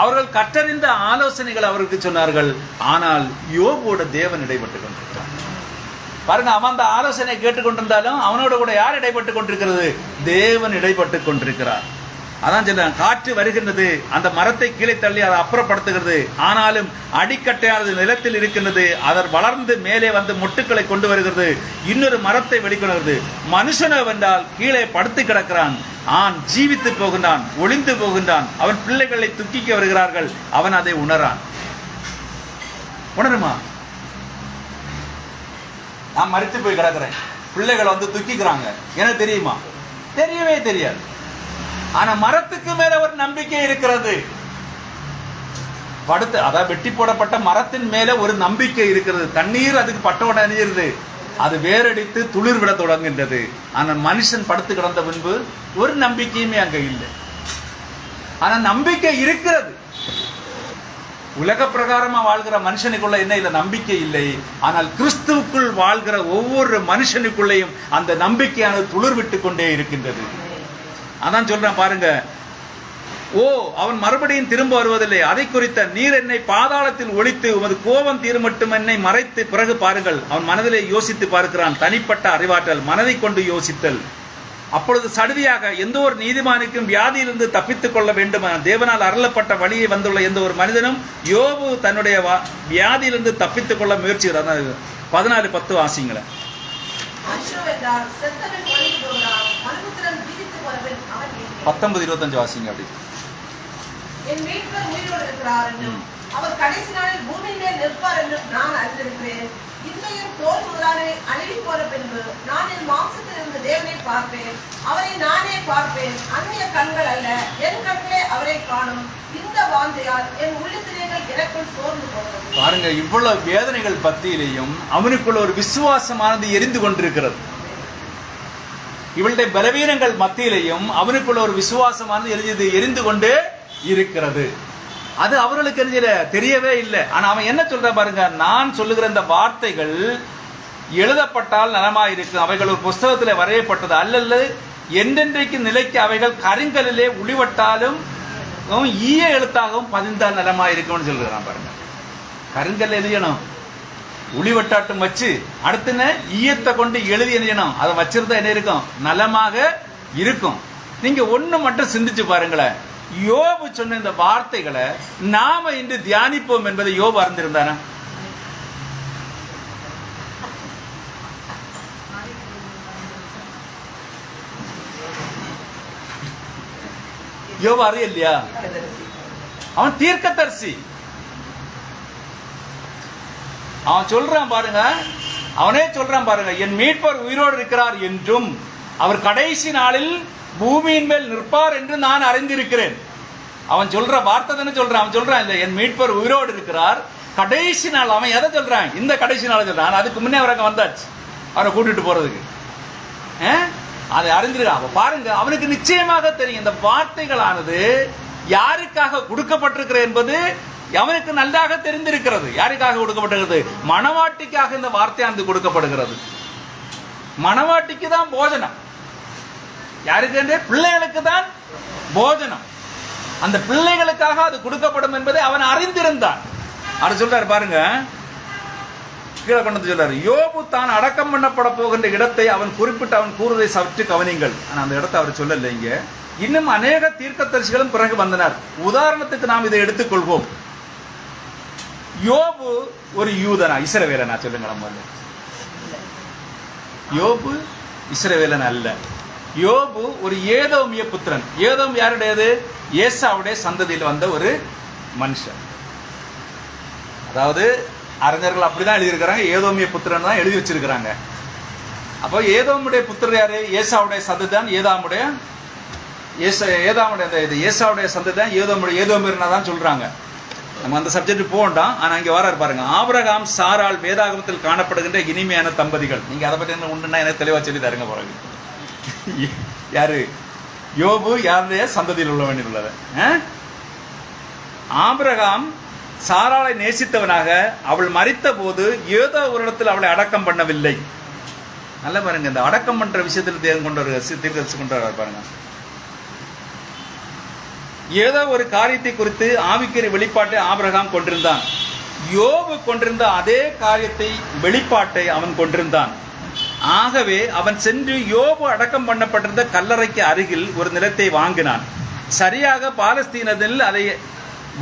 அவர்கள் கற்றறிந்த ஆலோசனைகள் அவருக்கு சொன்னார்கள். ஆனால் யோபோட தேவன் இடைப்பட்டு கொண்டிருக்கிறார். பாருங்க, அவன் அந்த ஆலோசனை கேட்டுக்கொண்டிருந்தாலும் அவனோட கூட யார் இடைப்பட்டு கொண்டிருக்கிறது? தேவன் இடைப்பட்டு கொண்டிருக்கிறார். அதான் சொல்றேன், காற்று வருகின்றது, அந்த மரத்தை கீழே தள்ளி அதை அப்புறப்படுத்துகிறது. ஆனாலும் அடிக்கட்டையானது நிலத்தில் இருக்கின்றது, அதர் வளர்ந்து மேலே வந்து மொட்டுக்களை கொண்டு வருகிறது, இன்னொரு மரத்தை வெளிக்கொணர்கிறது. மனுஷனோ வென்றால் கீழே படுத்து கிடக்கிறான், ஆண் ஜீவித்து போகின்றான், ஒளிந்து போகின்றான், அவன் பிள்ளைகளை துக்கிக்க வருகிறார்கள், அவன் அதை உணரான். உணருமா? நான் மரித்து போய் கிடக்கிறேன், பிள்ளைகள் வந்து துக்கிக்கிறாங்க, எனக்கு தெரியுமா? தெரியவே தெரியாது. ஆனா மரத்துக்கு மேல ஒரு நம்பிக்கை இருக்கிறது. படுத்து, அதாவது வெட்டி போடப்பட்ட மரத்தின் மேல ஒரு நம்பிக்கை இருக்கிறது. தண்ணீர் அதுக்கு பட்டோட அணிகிறது, அது வேரடித்து துளிர் விட தொடங்குகின்றது. ஆனால் மனுஷன் படுத்து கிடந்த பின்பு ஒரு நம்பிக்கையுமே அங்க இல்லை. ஆனா நம்பிக்கை இருக்கிறது. உலக பிரகாரமா வாழ்கிற மனுஷனுக்குள்ள என்ன இல்ல, நம்பிக்கை இல்லை. ஆனால் கிறிஸ்துவுக்குள் வாழ்கிற ஒவ்வொரு மனுஷனுக்குள்ளேயும் அந்த நம்பிக்கையானது துளிர் விட்டு கொண்டே இருக்கின்றது. அதான் சொல்றேன் பாருங்க, ஓ அவன் மறுபடியும் திரும்ப வருவதில்லை, அதை குறித்த நீர் என்னை பாதாளத்தில் ஒழித்து உமது கோபம் தீரும் மட்டும் என்னை மறைத்து பிறகு பாருங்கள். அவன் மனதிலே யோசித்து பார்க்கிறான். தனிப்பட்ட அறிவாற்றல், மனதை கொண்டு யோசித்தல். அப்பொழுது சடுதியாக எந்த ஒரு நீதிமானுக்கும் வியாதியிலிருந்து தப்பித்துக் கொள்ள வேண்டும், தேவனால் அருளப்பட்ட வழியை வந்துள்ள எந்த ஒரு மனிதனும் யோபு தன்னுடைய வியாதியிலிருந்து தப்பித்துக் கொள்ள முயற்சிக்கிறார். 14:10 வாசிங்களேன். 19:25 வாசிங்க. அப்படி என் மீட்பர் உயிரோடு இருக்கிறார் என்றும் அவர் கடைசி நாளில் பூமியின் மேல் நிற்பார் என்றும் நான் அறிந்திருக்கிறேன். இன்மையும் தோல் முதலானவை அழுகி போன பின்பு நான் என் மாம்சத்தில் இருந்து தேவனை பார்ப்பேன், அவரை நானே பார்ப்பேன். அந்நிய கண்கள் அல்ல, என் கண்களே அவரை காணும். இந்த வாஞ்சையால் என் உள்ளத்திலேகள் எனக்குள் சோர்ந்து போகிறது. பாருங்க, இவ்வளவு வேதனைகள் பத்தியிலையும் அவனுக்குள்ள ஒரு விசுவாசமானது எரிந்து கொண்டிருக்கிறது. இவளுடைய பலவீனங்கள் மத்தியிலையும் அவனுக்குள்ள ஒரு விசுவாசமானது எரிந்து கொண்டே இருக்கிறது. அது அவர்களுக்கு தெரியவே இல்லை. ஆனா அவன் என்ன சொல்ற பாருங்க, நான் சொல்லுகிற இந்த வார்த்தைகள் எழுதப்பட்டால் நலமாயிருக்கு, அவைகள் ஒரு புஸ்தகத்தில் வரையப்பட்டது அல்லது என்றென்றைக்கு நிலைக்கு அவைகள் கருங்கலிலே உளிவட்டாலும் ஈய எழுத்தாகவும் பதிந்தால் நலமாயிருக்கும்னு சொல்லுறான் பாருங்க. கருங்கல் எழுதியணும், உளிவட்டாட்டும் வச்சு அடுத்துன்னு ஈயத்தை கொண்டு எழுதி எழுதியணும், அதை வச்சிருந்தா என்ன இருக்கும், நலமாக இருக்கும். நீங்க ஒண்ணு மட்டும் சிந்திச்சு பாருங்களேன், யோபு சொன்ன இந்த வார்த்தைகளை நாம இன்று தியானிப்போம் என்பதை யோபு அறிந்திருந்தானா? யோபு அறியலையா? அவன் தீர்க்கதரிசி. அவன் சொல்றான் பாருங்க, அவனே சொல்றான் பாருங்க, என் மீட்பர் உயிரோடு இருக்கிறார் என்றும் அவர் கடைசி நாளில் பூமியின் மேல் நிற்பார் என்று நான் அறிந்திருக்கிறேன். அவன் சொல்ற வார்த்தை தானே சொல்றான். அவன் சொல்றான் இல்ல, என் மீட்பர் உயிரோடு இருக்கிறார் கடைசி நாள். அவன் எதை சொல்றான்? இந்த கடைசி நாள் சொல்றான். அதுக்கு முன்னே அவரங்க வந்தாச்சு அவரை கூட்டிட்டு போறதுக்கு. அதை அறிந்திருக்கான். அவ பாருங்க, அவனுக்கு நிச்சயமாக தெரியும் இந்த வார்த்தைகளானது யாருக்காக கொடுக்கப்பட்டிருக்கிற என்பது அவனுக்கு நன்றாக தெரிந்திருக்கிறது. யாருக்காக கொடுக்கப்பட்டிருக்கிறது? மணவாட்டிக்காக இந்த வார்த்தையானது கொடுக்கப்படுகிறது. மணவாட்டிக்கு தான் போஜனம். யாருக்கு? பிள்ளைகளுக்கு தான் போஜனம். அந்த பிள்ளைகளுக்காக அது கொடுக்கப்படும் என்பதை அவன் அறிந்திருந்தான். அது சொல்றாரு பாருங்க, கீழே கொண்டு சொல்றாரு, யோபு தான் அடக்கம் பண்ணப்பட போகின்ற இடத்தை அவன் குறிப்பிட்டு அவன் கூறுவதை சற்று கவனிங்கள். ஆனா அந்த இடத்தை அவர் சொல்லல. இங்க இன்னும் அநேக தீர்க்கதரிசிகளும் பிறகு வந்தனர். உதாரணத்துக்கு நாம் இதை எடுத்துக்கொள்வோம். யோபு ஒரு யூதனா, இஸ்ரவேலனா? சொல்லுங்க. நம்ம யோபு இஸ்ரவேலன் அல்ல. யோபு ஒரு ஏதோமிய புத்திரன். ஏதோம் யாருடையது? ஏசாவுடைய சந்ததியில் வந்த ஒரு மனுஷன். அதாவது அறிஞர்கள் அப்படிதான் எழுதியிருக்கிறாங்க, ஏதோமிய புத்திரன் தான் எழுதி வச்சிருக்கிறாங்க. அப்போ ஏதோமுடைய புத்திரர் யாரு? ஏசாவுடைய சந்ததி தான். ஏதாமுடைய ஏசாவுடைய சந்ததி தான் ஏதோமியர்னா தான் சொல்றாங்க. நம்ம அந்த சப்ஜெக்ட் போகண்டாம். ஆனா இங்க வராரு பாருங்க, ஆபிரகாம் சாராள் வேதாகமத்தில் காணப்படுகின்ற இனிமையான தம்பதிகள். நீங்க அதை பற்றி என்ன உண்டுன்னா எனக்கு தெளிவா சொல்லி தருங்க. பிறகு யாரு? யோபு யாருடைய சந்ததியில் உள்ளவன் உள்ளது. ஆபிரகாம் சாராளை நேசித்தவனாக அவள் மரித்த போது ஏதோ ஒரு இடத்தில் அவளை அடக்கம் பண்ணவில்லை. நல்ல பாருங்க, இந்த அடக்கம் பண்ற விஷயத்தில் தேவன் கொண்டு வர பாருங்க. ஏதோ ஒரு காரியத்தை குறித்து ஆவிக்குரிய வெளிப்பாட்டை ஆபிரகாம் கொண்டிருந்தான். யோபு கொண்டிருந்த அதே காரியத்தை வெளிப்பாட்டை அவன் கொண்டிருந்தான். ஆகவே அவன் சென்று யோபு அடக்கம் பண்ணப்பட்டிருந்த கல்லறைக்கு அருகில் ஒரு நிலத்தை வாங்கினான். சரியாக பாலஸ்தீனத்தில் அதை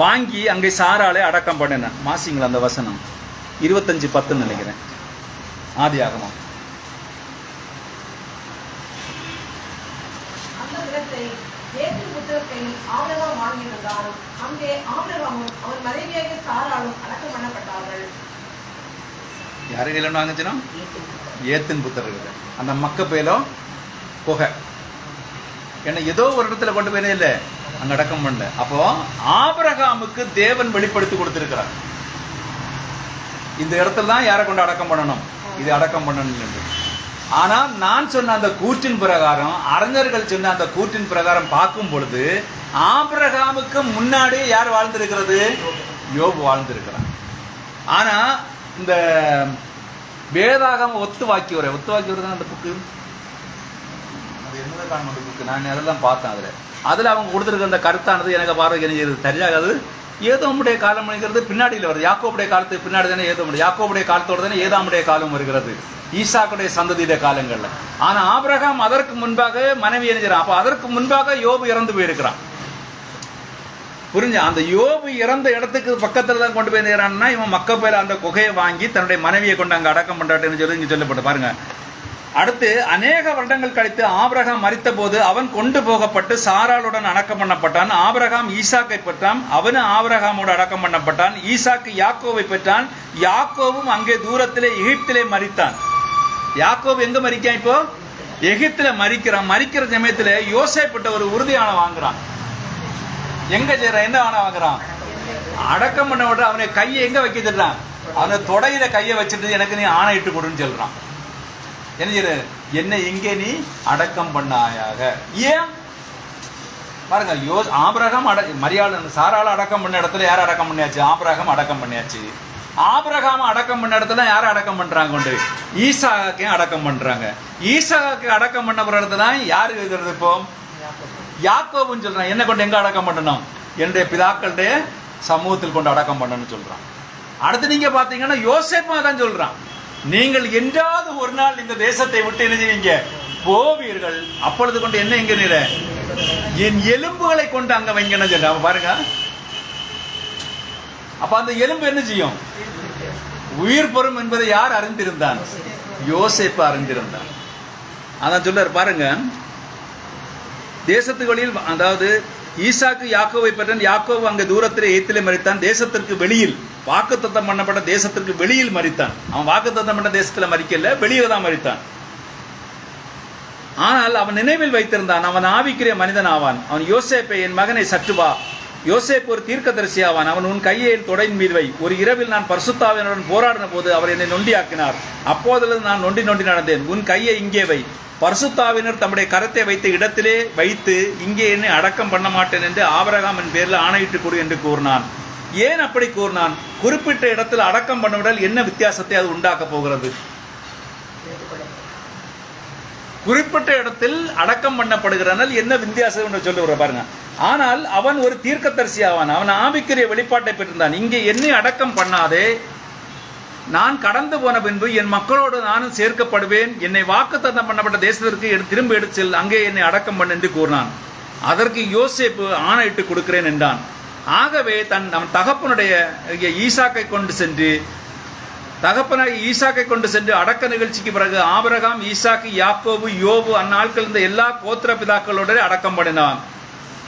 வாங்கி அங்கே சாராளை அடக்கம் பண்ணினான். மாசிங்களா அந்த வசனம்? 25:10 நினைக்கிறேன், ஆதியாகமம். யாரு கையில வாங்கிச்சுனா? ஏத்தின் புத்தர்கள். அந்த மக்கபேலோ புகை என்ன ஏதோ ஒரு இடத்துல கொண்டு போயினே இல்லை, அங்க அடக்கம் பண்ணல. அப்போ ஆபிரகாமுக்கு தேவன் வெளிப்படுத்தி கொடுத்திருக்கிறார், இந்த இடத்துல தான் யாரை கொண்டு அடக்கம் பண்ணணும், இது அடக்கம் பண்ணணும் என்று. ஆனா நான் சொன்ன அந்த கூற்றின் பிரகாரம், அறிஞர்கள் சொன்ன அந்த கூற்றின் பிரகாரம் பார்க்கும் பொழுது ஆபிரகாமுக்கு முன்னாடி யார் வாழ்ந்திருக்கிறது? யோபு வாழ்ந்திருக்கிறான். ஆனா இந்த வேதாகம ஒத்து வாக்கி தான் அந்த புக்கு, அது என்னது காணும் புக்கு, நான் அதெல்லாம் பார்த்தேன். அதுல அவங்க கொடுத்துருக்க அந்த கருத்தானது எனக்கு பார்வை தெரிஞ்சது தெரியாது. ஏதோமுடைய காலம் அப்படிங்கிறது பின்னாடியில் வருது. யாக்கோபுடைய காலத்துக்கு பின்னாடி தானே ஏதோமுடைய, யாக்கோபுடைய காலத்தோடு தானே ஏதாமுடைய காலம் வருகிறது, ஈசாக்குடைய சந்ததியுடைய காலங்கள்ல. ஆனா ஆபிரகாம் அதற்கு முன்பாக மனைவி என்கிறான். அப்ப அதற்கு முன்பாக யோபு இறந்து போயிருக்கிறான். புரிஞ்ச? அந்த யோபு இறந்த இடத்துக்கு பக்கத்துல தான் கொண்டு போய் நேரான்னா இவன் மக்கப்பேல அந்த குகையை வாங்கி தன்னுடைய மனைவியை கொண்டு அங்க அடக்கம் பண்றாட்டுன்னு சொல்லி இங்க சொல்லப்பட்டு பாருங்க. அடுத்து அநேக வருடங்கள் கழித்து ஆபிரகாம் மரித்த போது அவன் கொண்டு போகப்பட்டு சாராளுடன் அடக்கம் பண்ணப்பட்டான். ஆபிரகாம் ஈசாக்கை பெற்றான், அவனு ஆபிரகாமோடு அடக்கம் பண்ணப்பட்டான். ஈசாக்கு யாக்கோவை பெற்றான், யாக்கோவும் அங்கே தூரத்திலே எகிப்திலே மரித்தான். யாக்கோவு எங்க மரிக்கான்? இப்போ எகிப்தில மரிக்கிறான். மரிக்கிற சமயத்துல யோசேப்பிட்ட ஒரு உறுதியான வாங்குறான். எங்க செய்யறான்? என்ன ஆனா வாங்குறான்? அடக்கம் பண்ண விட அவனை கையை எங்க வைக்க சொல்றான்? அவனை தொடையில கையை வச்சுட்டு எனக்கு நீ ஆணையிட்டு கொடுன்னு சொல்றான். என்ன செய்யற? என்ன இங்கே நீ அடக்கம் பண்ணாயாக. ஏன் பாருங்க, ஆபிரகாம் மரியாதை சாரால அடக்கம் பண்ண இடத்துல யார் அடக்கம் பண்ணியாச்சு? ஆபிரகாம் அடக்கம் பண்ணியாச்சு. ஆபிரகாம் அடக்கம் பண்ண இடத்துல யார அடக்கம் பண்றாங்க? கொண்டு ஈசாக்கையும் அடக்கம் பண்றாங்க. ஈசாக்கு அடக்கம் பண்ண இடத்துல யாரு இருக்கிறது? இப்போ யாக்கோபுன்னு சொல்றான். என்ன கொண்டு எங்க அடக்கம் பண்ணணும்? என்னுடைய பிதாக்களுடைய சமூகத்தில் கொண்டு அடக்கம் பண்ணணும்னு சொல்றான். அடுத்து நீங்க பாத்தீங்கன்னா யோசேப்பா தான் சொல்றான், நீங்கள் என்றாவது ஒரு நாள் இந்த தேசத்தை விட்டு என்ன செய்வீங்க? போவீர்கள். அப்பொழுது கொண்டு என்ன எங்க நிற என் எலும்புகளை கொண்டு அங்க வைங்கன்னு சொல்ற. பாருங்க, அப்ப அந்த எலும்பு என்ன செய்யும்? உயிர் பெறும் என்பதை யார் அறிந்திருந்தான்? யோசேப்பு அறிந்திருந்தான். அதான் சொல்றாரு பாருங்க, தேசத்துக்கு வெளியில், அதாவது ஈசாக்கு யாக்கோவை பெற்றான், யாக்கோவு அங்கே தூரத்திலே எகிப்திலே மரித்தான். தேசத்திற்கு வெளியில், வாக்குத்தத்தம் பண்ணப்பட்ட தேசத்திற்கு வெளியில் மரித்தான். அவன் வாக்குத்தத்தம் பண்ண தேசத்துல மரிக்கல, வெளியில தான் மரித்தான். ஆனால் அவன் நினைவில் வைத்திருந்தான், அவன் ஆவிக்குரிய மனிதன் ஆவான். அவன் யோசேப்பை, என் மகனை சற்று வா. யோசேப்பு ஒரு தீர்க்கதரிசி ஆவான். அவன் உன் கையை தொடையின் மீது வை. ஒரு இரவில் நான் பரிசுத்தாவியனுடன் போராடின போது அவர் என்னை நொண்டியாக்கினார். அப்போதிலிருந்து நான் நொண்டி நடந்தேன். உன் கையை இங்கே வை. பரிசுத்தாவினர் தம்முடைய கரத்தை வைத்த இடத்திலே வைத்து இங்கே என்னை அடக்கம் பண்ண மாட்டேன் என்று ஆபிரகாம் என் பேரில் ஆணையிட்டு கொடு என்று கூறினான். ஏன் அப்படி கூறினான்? குறிப்பிட்ட இடத்தில் அடக்கம் பண்ணுவதால் என்ன வித்தியாசத்தை அது உண்டாக்க போகிறது? குறிப்பிட்ட இடத்தில் அடக்கம் பண்ணப்படுகிறனால் என்ன வித்தியாசம் சொல்லுகிற பாருங்க. ஆனால் அவன் ஒரு தீர்க்கதரிசி ஆவான். அவன் ஆவிக்குரிய வெளிப்பாட்டை பெற்றிருந்தான். இங்கே என்னை அடக்கம் பண்ணாதே, நான் கடந்து போன பின்பு என் மக்களோடு நானும் சேர்க்கப்படுவேன். என்னை வாக்குத்தத்தம் பண்ணப்பட்ட தேசத்திற்கு திரும்ப எடுத்து செல், அங்கே என்னை அடக்கம் பண்ண என்று கூறினான். அதற்கு யோசேப்பு ஆணையிட்டு கொடுக்கிறேன் என்றான். ஆகவே அவன் தகப்பனுடைய ஈசாக்கை கொண்டு சென்று அடக்க நிகழ்ச்சிக்கு பிறகு ஆபிரகாம், ஈசாக்கு, யாக்கோபு, யோபு அந்நாட்கள் இருந்த எல்லா கோத்திர பிதாக்களோட அடக்கம் பண்ணினான்.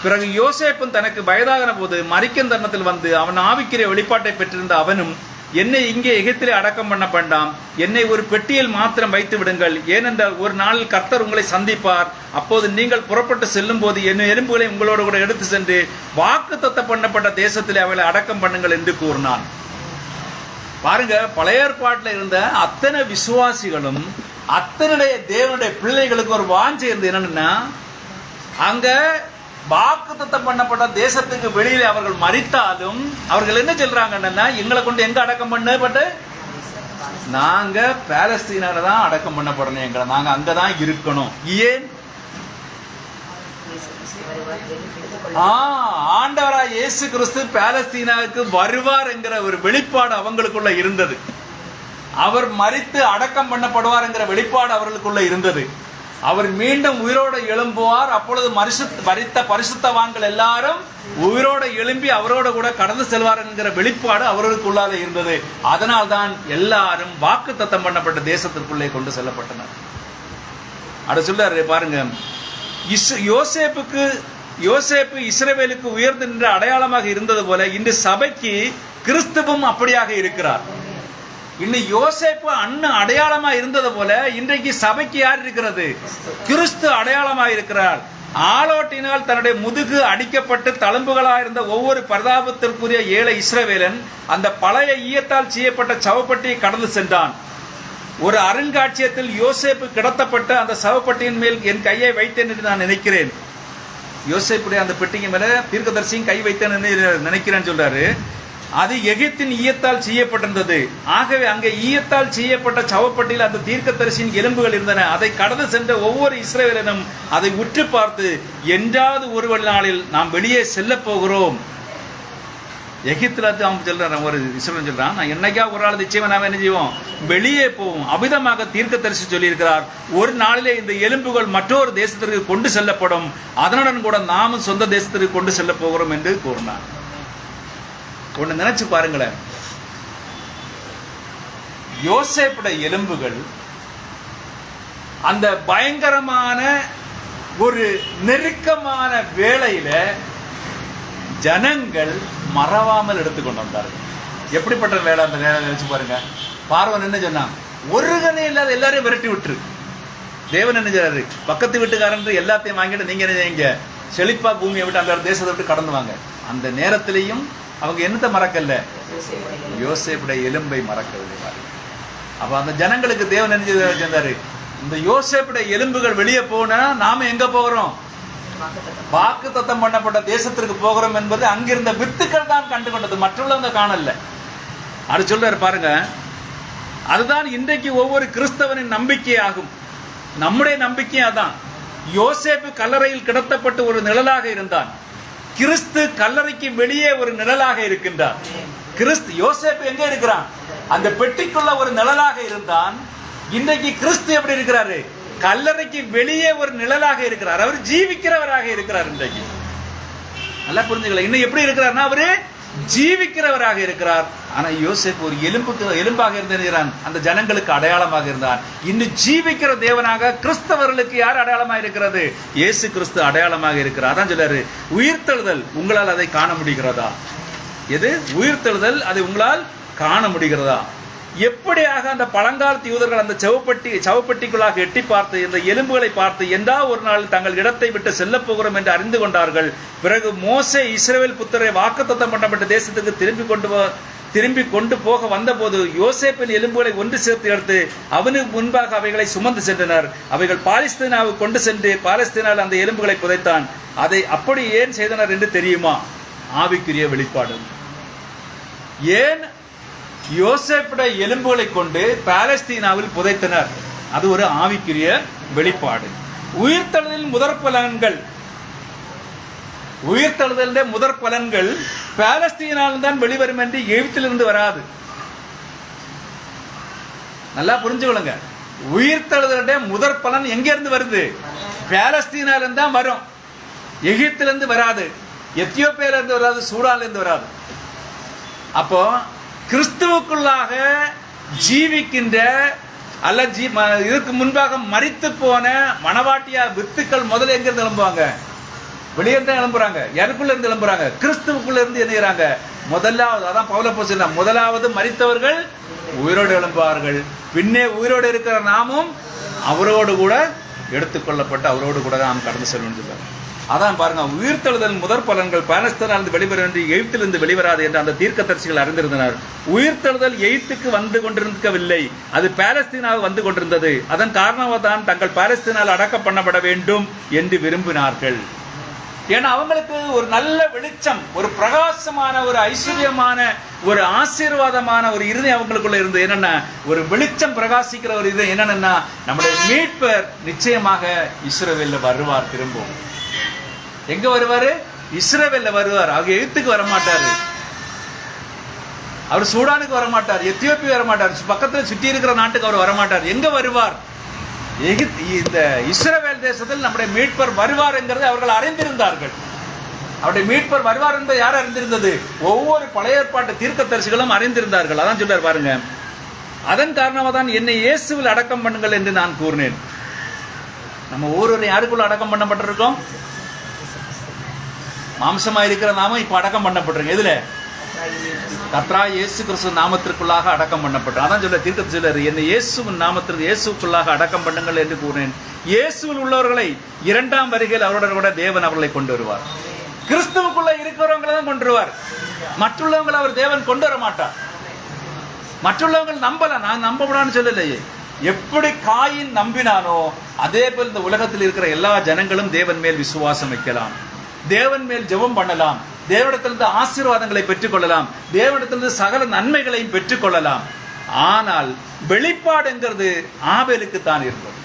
பிறகு யோசேப்பும் தனக்கு வயதாகின போது மரிக்கும் தருணத்தில் வந்து அவன் ஆவிக்குரிய வெளிப்பாட்டை பெற்றிருந்த அவனும், என்னை இங்கே எகிப்திலே அடக்கம் பண்ண வேண்டாம், என்னை ஒரு பெட்டியில் மாத்திரம் வைத்து விடுங்கள். ஏனென்றால் ஒரு நாளில் கர்த்தர் உங்களை சந்திப்பார். அப்போது நீங்கள் புறப்பட்டு செல்லும் போது என் எலும்புகளை உங்களோடு கூட எடுத்து சென்று வாக்குத்தத்தம் பண்ணப்பட்ட தேசத்திலே அவளை அடக்கம் பண்ணுங்கள் என்று கூறினான். பாருங்க, பழைய ஏற்பாட்டில் இருந்த அத்தனை விசுவாசிகளும் அத்தனை தேவனுடைய பிள்ளைகளுக்கு ஒரு வாஞ்சை இருந்தது. என்னன்னா, அங்க வாக்குத்தத்தம் பண்ணப்பட்ட தேசத்துக்கு வெளியில அவர்கள் மரித்தாலும் அவர்கள் என்ன சொல்றாங்கன்னா, எங்களை கொண்டு எங்க அடக்கம் பண்ணப்பட்டு நாங்க பாலஸ்தீனால தான் அடக்கம் பண்ணப்படணும், எங்களை நாங்க அங்கதான் இருக்கணும். ஏன்? ஆண்டவராய் இயேசு கிறிஸ்து பாலஸ்தீனாவுக்கு வருவார் என்கிற ஒரு வெளிப்பாடு அவங்களுக்குள்ள இருந்தது. அவர் மரித்து அடக்கம் பண்ணப்படுவார் என்கிற வெளிப்பாடு அவர்களுக்குள்ள இருந்தது. அவர் மீண்டும் உயிரோடு எழும்புவார். அப்பொழுது மரித்த பரிசுத்தவான்கள் எல்லாரும் உயிரோடு எழும்பி அவரோட கூட கடந்து செல்வார் என்கிற வெளிப்பாடு அவர்களுக்குள்ளாக இருந்தது. அதனால்தான் எல்லாரும் வாக்குத்தத்தம் பண்ணப்பட்ட தேசத்திற்குள்ளே கொண்டு செல்லப்பட்டனர். அட சொல்றாரு பாருங்க, யோசேப்பு இஸ்ரவேலுக்கு உயர்ந்து நின்ற அடையாளமாக இருந்தது போல இன்று சபைக்கு கிறிஸ்துவும் அப்படியாக இருக்கிறார். இன்னும் யோசேப்பு அண்ணன் அடையாளமா இருந்தது போல இன்றைக்கு சபைக்கு யார் இருக்கிறது? கிறிஸ்து அடையாளமா இருக்கிறார். ஆலோட்டினால் தன்னுடைய முதுகு அடிக்கப்பட்டு தழும்புகளா இருந்த ஒவ்வொரு பிரதாபத்திற்குரிய ஏழை இஸ்ரவேலன் அந்த பழைய ஈயத்தால் செய்யப்பட்ட சவப்பட்டியை கடந்து சென்றான். ஒரு அருங்காட்சியகத்தில் யோசேப்பு கிடத்தப்பட்ட அந்த சவப்பட்டியின் மேல் என் கையை வைத்தேன் என்று நான் நினைக்கிறேன். யோசேப்புடைய அந்த பெட்டிக்கு மேல தீர்க்கதரிசியும் கை வைத்தேன்னு நினைக்கிறேன்னு சொல்றாரு. அது எகிப்தின் ஈயத்தால் செய்யப்பட்டிருந்தது. ஆகவே அங்கே ஈயத்தால் செய்யப்பட்ட சவப்பட்டியில் அந்த தீர்க்கதரிசியின் எலும்புகள் இருந்தன. அதை கடந்து சென்ற ஒவ்வொரு இஸ்ரவேலனும் அதை உற்று பார்த்து, என்றாவது ஒரு நாளில் நாம் வெளியே செல்ல போகிறோம். எகிப்துல அவன் சொல்றான், ஒரு இஸ்ரவேலன் சொல்றான், நான் என்னைக்கா ஒரு நாள் நிச்சயமா நாம என்ன செய்வோம், வெளியே போவோம். அபிதமாக தீர்க்கதரிசி சொல்லியிருக்கிறார், ஒரு நாளிலே இந்த எலும்புகள் மற்றொரு தேசத்திற்கு கொண்டு செல்லப்படும், அதனுடன் கூட நாமும் சொந்த தேசத்திற்கு கொண்டு செல்ல போகிறோம் என்று கூறினார். ஒண்ணு நினைச்சு பாருங்களேன், யோசேப்புடைய எலும்புகள் அந்த பயங்கரமான ஒரு நெருக்கமான வேளையில ஜனங்கள் மறவாமல் எடுத்துக்கொண்டு வந்தார்கள். எப்படிப்பட்ட வேலை அந்த வேலை நினைச்சு பாருங்க. பார்வன் என்ன சொன்னான், ஒரு கணே இல்லாத எல்லாரையும் விரட்டி விட்டுரு. தேவன் என்ன செய்றாரு, பக்கத்து வீட்டுக்காரன் எல்லாத்தையும் வாங்கிட்டு நீங்க என்ன செய்யுங்க, செழிப்பா பூமியை விட்டு அந்த தேசத்தை விட்டு கடந்து வாங்க. அந்த நேரத்திலையும் அவங்க என்னத்தை மறக்கல, யோசேப்புடைய எலும்பை மறக்கவில்லை. அப்ப அந்த ஜனங்களுக்கு தேவன் என்ன செஞ்சாரு, இந்த யோசேப்புடைய எலும்புகள் வெளியே போனா நாம எங்க போகிறோம், வாக்குத்தத்தம் பண்ணப்பட்ட தேசத்திற்கு போகிறோம் என்பது அங்கிருந்த வித்துக்கள் தான் கண்டு கொண்டது, மற்றவங்க காணல. அது சொல்றாரு பாருங்க, அதுதான் இன்றைக்கு ஒவ்வொரு கிறிஸ்தவனின் நம்பிக்கையாகும். நம்முடைய நம்பிக்கை அதான். யோசேப்பு கல்லறையில் கிடத்தப்பட்டு ஒரு நிழலாக இருந்தான், கிறிஸ்து கல்லறைக்கு வெளியே ஒரு நிழலாக இருக்கின்றார். கிறிஸ்து யோசேப்பு எங்க இருக்கிறான், அந்த பெட்டிக்குள்ள ஒரு நிழலாக இருந்தான். இன்றைக்கு கிறிஸ்து எப்படி இருக்கிறாரு, கல்லறைக்கு வெளியே ஒரு நிழலாக இருக்கிறார். அவர் ஜீவிக்கிறவராக இருக்கிறார். இன்றைக்கு நல்லா புரிஞ்சுக்கல, இன்னும் எப்படி இருக்கிறார்னா அவரு ஜீவிக்கிறவராக இருக்கிறார். ஆனா யோசேப்பு ஒரு எலும்பாக இருந்திருக்கிறான், அந்த ஜனங்களுக்கு அடையாளமாக இருந்தார். இன்னும் ஜீவிக்கிற தேவனாக கிறிஸ்தவர்களுக்கு யார் அடையாளமாக இருக்கிறது, இயேசு கிறிஸ்து அடையாளமாக இருக்கிறார். அதான் சொல்றாரு, உயிர்த்தெழுதல் உங்களால் அதை காண முடிகிறதா, எது உயிர்த்தெழுதல் அதை உங்களால் காண முடிகிறதா. எப்படியாக அந்த பழங்காலத்து யூதர்கள் அந்த சவப்பட்டிக்குள்ளாக எட்டி பார்த்து இந்த எலும்புகளை பார்த்து எந்தா ஒரு நாள் தங்கள் இடத்தை விட்டு செல்ல போகிறோம் என்று அறிந்து கொண்டார்கள். பிறகு மோசே இஸ்ரவேல் புத்திரை வாக்குத்தத்தம் பண்ணப்பட்ட தேசத்துக்கு திரும்பி கொண்டு போக வந்தபோது யோசேப்பின் எலும்புகளை ஒன்று சேர்த்து எடுத்து அவனுக்கு முன்பாக அவைகளை சுமந்து சென்றனர். அவைகள் பாலஸ்தீனாவுக்கு கொண்டு சென்று பாலஸ்தீனாவில் அந்த எலும்புகளை புதைத்தான். அதை அப்படி ஏன் செய்தனர் என்று தெரியுமா, ஆவிக்குரிய வெளிப்பாடு. ஏன் யோசேப்புடைய எலும்புகளை கொண்டு பாலஸ்தீனாவில் புதைத்தனர், அது ஒரு ஆவிக்குரிய வெளிப்பாடு. உயிர்த்தெழுதலின் முதற் பலன்கள் பாலஸ்தீனாவில் தான் வெளிவரும் என்று எகிப்திலிருந்து வராது. நல்லா புரிஞ்சுக்கொள்ளுங்க, உயிர்த்தெழுதலுடைய முதற் பலன் எங்க இருந்து வருது, பாலஸ்தீனாலிருந்து தான் வரும், எகிப்திலிருந்து வராது, எத்தியோப்பியால இருந்து வராது, சூடான்ல இருந்து வராது. அப்போ கிறிஸ்துவுக்குள்ளாக ஜீவிக்கின்ற அல்ல இதற்கு முன்பாக மரித்து போன மனவாட்டியா வித்துக்கள் முதல்ல எங்க இருந்து எழும்புவாங்க, வெளியே இருந்து எழும்புறாங்க, எனக்குள்ள இருந்து எழும்புறாங்க, கிறிஸ்துவுக்குள்ள இருந்து எண்ணுகிறாங்க. முதலாவது அதான் பவுலப்போஸ்தலன், முதலாவது மரித்தவர்கள் உயிரோடு எழும்புவார்கள், பின்னே உயிரோடு இருக்கிற நாமும் அவரோடு கூட எடுத்துக்கொள்ளப்பட்டு அவரோடு கூட நாம் கடந்து செல்வோம் சொல்றாங்க. அதான் பாருங்க, உயிர்த்தெழுதல் முதற் பலன்கள் பாலஸ்தீனாலிருந்து வெளிவரும் என்று எகிப்திலிருந்து வெளிவராது என்று அந்த தீர்க்கதரிசிகள் அறிந்திருந்தனர். உயிர்த்தெழுதல் எகிப்துக்கு வந்து கொண்டிருக்கவில்லை, அது பாலஸ்தீனாவுக்கு வந்து கொண்டிருந்தது. அதன் காரணமாக தான் தங்கள் பாலஸ்தீனால் அடக்கம் பண்ணப்பட வேண்டும் என்று விரும்பினார்கள். ஏன்னா அவங்களுக்கு ஒரு நல்ல வெளிச்சம், ஒரு பிரகாசமான, ஒரு ஐஸ்வர்யமான, ஒரு ஆசீர்வாதமான ஒரு இருதயம் அவங்களுக்குள்ள இருந்து என்னன்னா ஒரு வெளிச்சம் பிரகாசிக்கிற ஒரு இது என்னன்னா நம்முடைய மீட்பர் நிச்சயமாக இஸ்ரவேல்ல வருவார். திரும்பவும் எங்க வருவாரு, இஸ்ரவேல்ல வருவார். அவங்க எகிப்துக்கு வரமாட்டாரு, அவர் சூடானுக்கு வரமாட்டார், எத்தியோப்பியா வரமாட்டார், பக்கத்துல சுற்றி இருக்கிற நாட்டுக்கு அவர் வரமாட்டார். எங்க வருவார், இந்த இஸ்ரவேல் தேசத்தில் நம்முடைய மீட்பர் வருவார் என்கிறது அவர்கள் அறிந்திருந்தார்கள். அவருடைய மீட்பர் வருவார் என்பது யார் அறிந்திருந்தது, ஒவ்வொரு பழைய ஏற்பாட்டு தீர்க்கதரிசிகளும் அறிந்திருந்தார்கள். அதான் சொல்றார் பாருங்க, அதன் காரணமாக தான் என்னை இயேசுவில் அடக்கம் பண்ணுங்கள் என்று நான் கூறினேன். நம்ம ஒவ்வொருவரும் யாருக்குள்ள அடக்கம் பண்ணப்பட்டிருக்கோம், மாம்சமா இருக்கிற நாம இப்ப அடக்கம் பண்ணப்பட்டிருக்கோம். எதுல, கர்த்தராகிய இயேசு கிறிஸ்து நாமத்திற்குள்ளாக அடக்கம் பண்ணப்பட்டோம். அதான் சொல்ல தீர்க்கதரிசி சொல்றாரு, என்னை இயேசுவின் நாமத்திற்கு இயேசுக்குள்ளாக அடக்கம் பண்ணுங்கள் என்று கூறினேன். இயேசுவில் உள்ளவர்களை இரண்டாம் வருகையில் அவரோட கூட தேவன் அவர்களை கொண்டு வருவார். கிறிஸ்துவுக்குள்ள இருக்கிறவங்களை தான் கொண்டு வருவார், மற்றுள்ளவங்களை அவர் தேவன் கொண்டு வர மாட்டார். மற்றுள்ளவங்க நம்பல, நான் நம்பப்படான்னு சொல்லலையே. எப்படி காயின் நம்பினானோ அதே போல் இந்த உலகத்தில் இருக்கிற எல்லா ஜனங்களும் தேவன் மேல் விசுவாசம் வைக்கலாம். தேவன் மேல் ஜெபம் பண்ணலாம், தேவனிடத்திலிருந்து ஆசீர்வாதங்களை பெற்றுக்கொள்ளலாம், தேவனிடத்திலிருந்து சகல நன்மைகளையும் பெற்றுக்கொள்ளலாம். ஆனால் வெளிப்பாடு என்கிறது ஆபேலுக்கு தான் இருந்தது.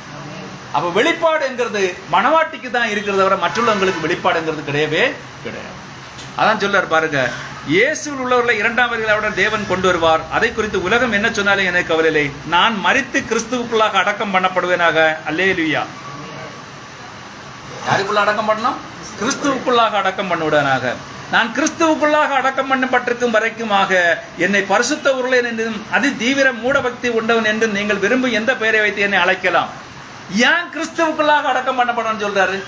அப்ப வெளிப்பாடு என்கிறது மணவாட்டிக்கு தான் இருக்கிறத தவிர மற்றவங்களுக்கு வெளிப்பாடுங்கிறது கிடையவே கிடையாது. அதான் சொல்றாரு பாருங்க, இயேசுவில் உள்ளவர்களை இரண்டாம் வருகையில் தேவன் கொண்டு வருவார். அதை குறித்து உலகம் என்ன சொன்னாலும் எனக்கு கவலை இல்லை. நான் மரித்து கிறிஸ்துவுக்குள்ளாக அடக்கம் பண்ணப்படுவேனாக. அல்லேலூயா. யாருக்குள்ள அடக்கம் பண்ணணும்? கிறிஸ்துவுக்குள்ளாக அடக்கம் பண்ணுவதனாக. நான் கிறிஸ்துவுக்குள்ளாக அடக்கம் பண்ணப்பட்டிருக்கும் வரைக்குமாக என்னை பரிசுத்த உருளேன் என்றும் அதி தீவிர மூட பக்தி உண்டவன் என்றும் நீங்கள் விரும்பும் எந்த பெயரை வைத்து என்னை அழைக்கலாம். ஏன் கிறிஸ்துவுக்குள்ளாக அடக்கம் பண்ணப்படணும்னு சொல்றாரு?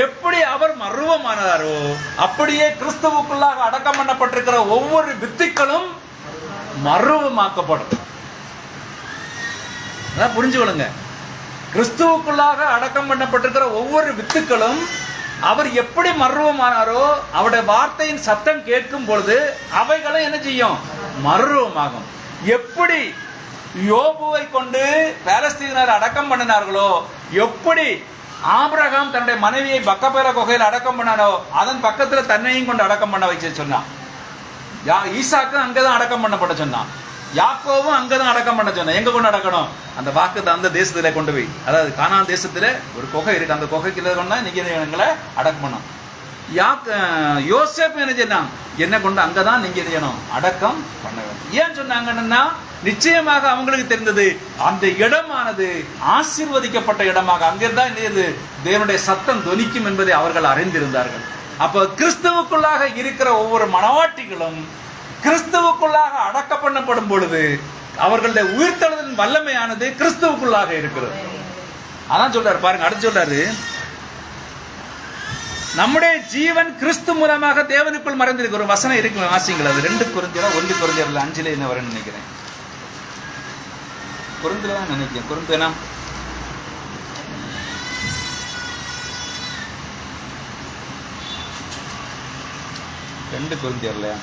எப்படி அவர் மர்வமானாரோ அப்படியே கிறிஸ்துவுக்குள்ளாக அடக்கம் பண்ணப்பட்டிருக்கிற ஒவ்வொரு வித்துக்களும் மர்வமாக்கப்படும். அதான் புரிஞ்சுக்கொள்ளுங்க. கிறிஸ்துவுக்குள்ளாக அடக்கம் பண்ணப்பட்டிருக்கிற ஒவ்வொரு வித்துக்களும் அவர் எப்படி மர்வமானாரோ அவருடைய வார்த்தையின் சத்தம் கேட்கும் பொழுது அவைகளும் என்ன செய்யும்? மர்வமாகும். எப்படி யோபுவை கொண்டு பாலஸ்தீனர் அடக்கம் பண்ணினார்களோ, எப்படி ஆபிரகாம் தன்னுடைய மனைவியை பக்கப்பேர குகையில் அடக்கம் பண்ணாரோ அதன் பக்கத்துல தன்னையும் கொண்டு அடக்கம் பண்ண வச்சு சொன்னான். ஈசாக்கு அங்கதான் அடக்கம் பண்ணப்பட்ட சொன்னான். யாக்கோவும் அங்கதான் அடக்கம் பண்ண சொன்னான். எங்க கொண்டு அடக்கணும்? அந்த வாக்கு அந்த தேசத்துல கொண்டு போய், அதாவது கானான் தேசத்துல ஒரு குகை இருக்கு, அந்த குகைக்குள்ள கொண்டா நீங்க எங்களை அடக்கம் பண்ணோம். யோசேப் என்ன சொன்னான்? என்ன கொண்டு அங்கதான் நீங்க செய்யணும், அடக்கம் பண்ண வேண்டும். ஏன் சொன்னாங்கன்னா நிச்சயமாக அவங்களுக்கு தெரிந்தது அந்த இடமானது ஆசீர்வதிக்கப்பட்ட இடமாக, அங்கிருந்தா தேவனுடைய சத்தம் தொனிக்கும் என்பதை அவர்கள் அறிந்திருந்தார்கள். அப்ப கிறிஸ்துவுக்குள்ளாக இருக்கிற ஒவ்வொரு மனவாட்டிகளும் கிறிஸ்துவுக்குள்ளாக அடக்கம் பண்ணப்படும் பொழுது அவர்களுடைய உயிர்த்தெழுதலின் வல்லமையானது கிறிஸ்துவுக்குள்ளாக இருக்கிறது. அதான் சொல்றாரு பாருங்க. அடுத்து சொல்றாரு, நம்முடைய ஜீவன் கிறிஸ்து மூலமாக தேவனுக்குள் மறைந்திருக்கு. ஒரு வசனம் இருக்கு, வாசிங்கள். அது 2 கொரிந்தியர் 1 கொரிந்தியர் 5 என்ன வரேன்னு நினைக்கிறேன். கொரிந்தியர் தான் நினைக்கிறேன். கொரிந்தியனா 2 கொரிந்தியர்ல